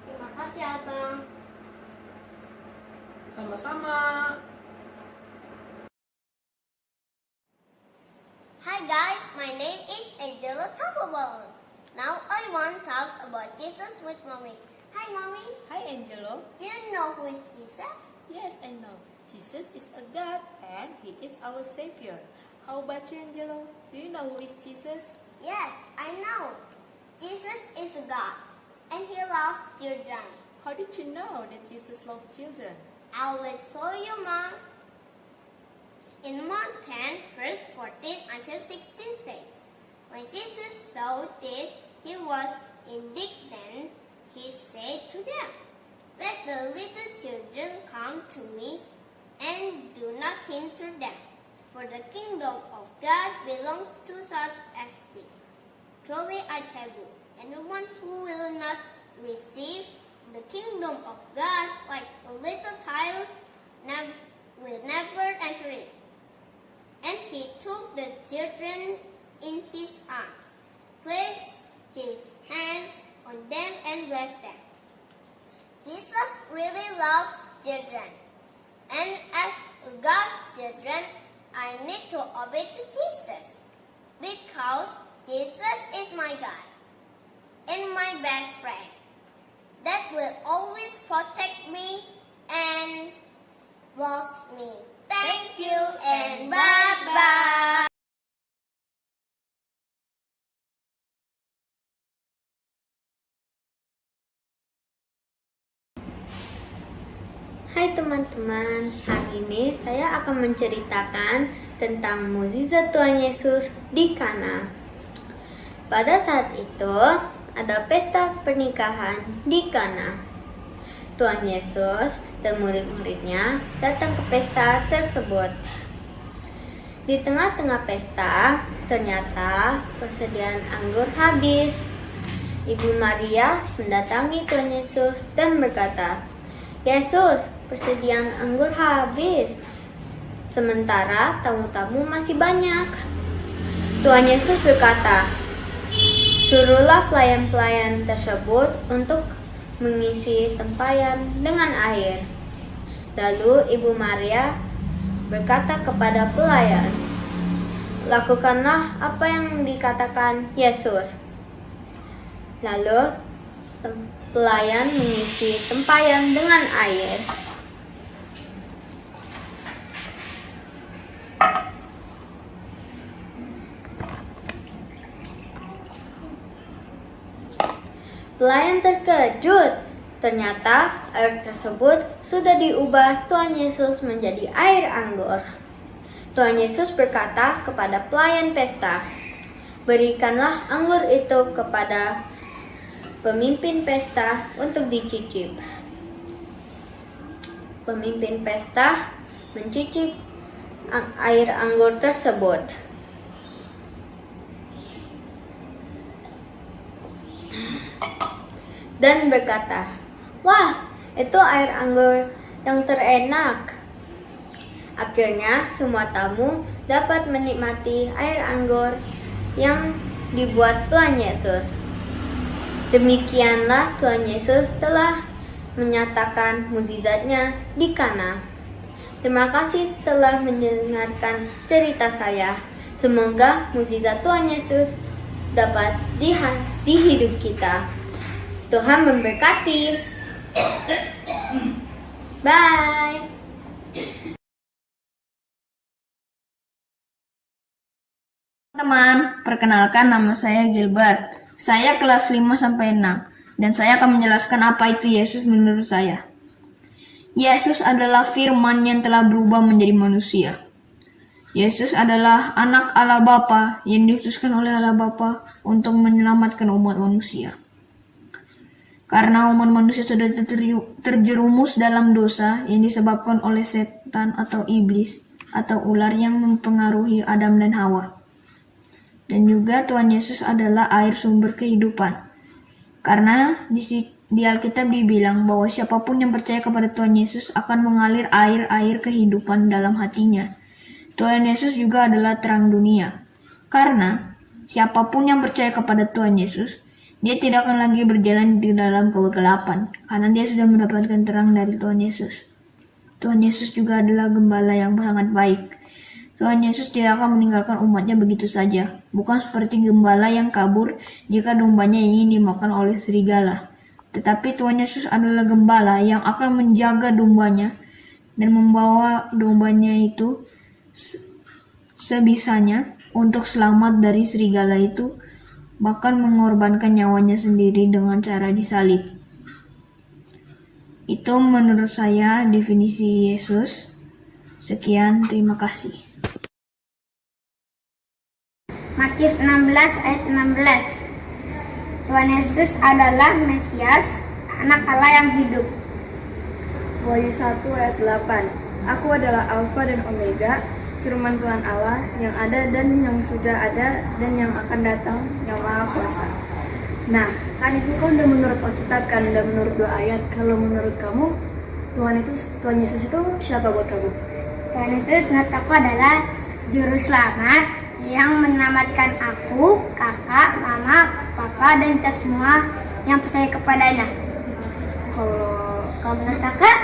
S7: Terima kasih abang.
S13: Sama-sama.
S4: Hi guys, my name is Angela Topobone. Now I want to talk about Jesus with Mommy. Hi Mommy.
S14: Hi Angelo.
S4: Do you know who is Jesus?
S14: Yes, I know. Jesus is a God and He is our Savior. How about you, Angelo? Do you know who is Jesus?
S4: Yes, I know. Jesus is a God and He loves children.
S14: How did you know that Jesus loved children?
S4: I will show you, Mom. In Mark 10, verse 14 until 16 says, when Jesus saw this, He was indignant. He said to them, let the little children come to me and do not hinder them, for the kingdom of God belongs to such as this. Truly I tell you, anyone who will not receive the kingdom of God like a little child will never enter it. And he took the children in his arms, placed his hands on them and blessed them. Jesus really loved children, and as God's children, I need to obey to Jesus, because Jesus is my God and my best friend that will always protect me and bless me. Thank you and bye-bye.
S7: Hai teman-teman, hari ini saya akan menceritakan tentang mukjizat Tuhan Yesus di Kana. Pada saat itu, ada pesta pernikahan di Kana. Tuhan Yesus dan murid-muridnya datang ke pesta tersebut. Di tengah-tengah pesta, ternyata persediaan anggur habis. Ibu Maria mendatangi Tuhan Yesus dan berkata, "Yesus, persediaan anggur habis, sementara tamu-tamu masih banyak." Tuhan Yesus berkata, "Suruhlah pelayan-pelayan tersebut untuk mengisi tempayan dengan air." Lalu Ibu Maria berkata kepada pelayan, "Lakukanlah apa yang dikatakan Yesus." Lalu pelayan mengisi tempayan dengan air. Pelayan terkejut, ternyata air tersebut sudah diubah Tuhan Yesus menjadi air anggur. Tuhan Yesus berkata kepada pelayan pesta, "Berikanlah anggur itu kepada pemimpin pesta untuk dicicip." Pemimpin pesta mencicip air anggur tersebut. Dan berkata, "Wah, itu air anggur yang terenak." Akhirnya semua tamu dapat menikmati air anggur yang dibuat Tuhan Yesus. Demikianlah Tuhan Yesus telah menyatakan mukjizatnya di Kana. Terima kasih telah mendengarkan cerita saya. Semoga mukjizat Tuhan Yesus dapat di hidup kita. Tuhan memberkati. Bye.
S15: Teman, perkenalkan nama saya Gilbert. Saya kelas 5-6 dan saya akan menjelaskan apa itu Yesus menurut saya. Yesus adalah firman yang telah berubah menjadi manusia. Yesus adalah anak Allah Bapa yang diutuskan oleh Allah Bapa untuk menyelamatkan umat manusia. Karena umat manusia sudah terjerumus dalam dosa yang disebabkan oleh setan atau iblis atau ular yang mempengaruhi Adam dan Hawa. Dan juga Tuhan Yesus adalah air sumber kehidupan. Karena di Alkitab dibilang bahwa siapapun yang percaya kepada Tuhan Yesus akan mengalir air-air kehidupan dalam hatinya. Tuhan Yesus juga adalah terang dunia. Karena siapapun yang percaya kepada Tuhan Yesus, dia tidak akan lagi berjalan di dalam kegelapan, karena dia sudah mendapatkan terang dari Tuhan Yesus. Tuhan Yesus juga adalah gembala yang sangat baik. Tuhan Yesus tidak akan meninggalkan umatnya begitu saja, bukan seperti gembala yang kabur jika dombanya ingin dimakan oleh serigala. Tetapi Tuhan Yesus adalah gembala yang akan menjaga dombanya dan membawa dombanya itu sebisanya untuk selamat dari serigala itu, bahkan mengorbankan nyawanya sendiri dengan cara disalib. Itu menurut saya definisi Yesus. Sekian, terima kasih.
S7: Matius 16 ayat 16. Tuhan Yesus adalah Mesias, anak Allah yang hidup.
S11: Wahyu 1 ayat 8. Aku adalah Alfa dan Omega, firman Tuhan Allah yang ada dan yang sudah ada dan yang akan datang, yang Maha Kuasa. Nah, kan itu kan udah menurut Alkitab kan, udah menurut 2 ayat. Kalau menurut kamu, Tuhan Yesus itu siapa buat kamu?
S7: Tuhan Yesus menurut aku adalah juru selamat
S4: yang menyelamatkan aku, kakak, mama, papa, dan kita semua yang percaya kepadanya. Kalau menurut kakak?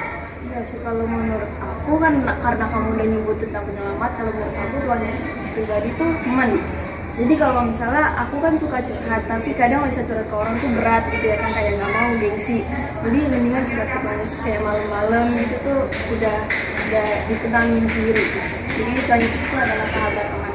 S5: Ya sih, kalau menurut aku kan karena kamu udah nyebut tentang penyelamat, kalau menurut aku Tuhan Yesus pribadi tuh teman. Jadi kalau misalnya aku kan suka curhat, tapi kadang bisa curhat ke orang tuh berat gitu ya kan, kayak nggak mau gengsi. Jadi mendingan curhat ke Tuhan Yesus kayak malam-malam gitu tuh udah ditenangin sendiri. Jadi Tuhan Yesus itu adalah sahabat teman.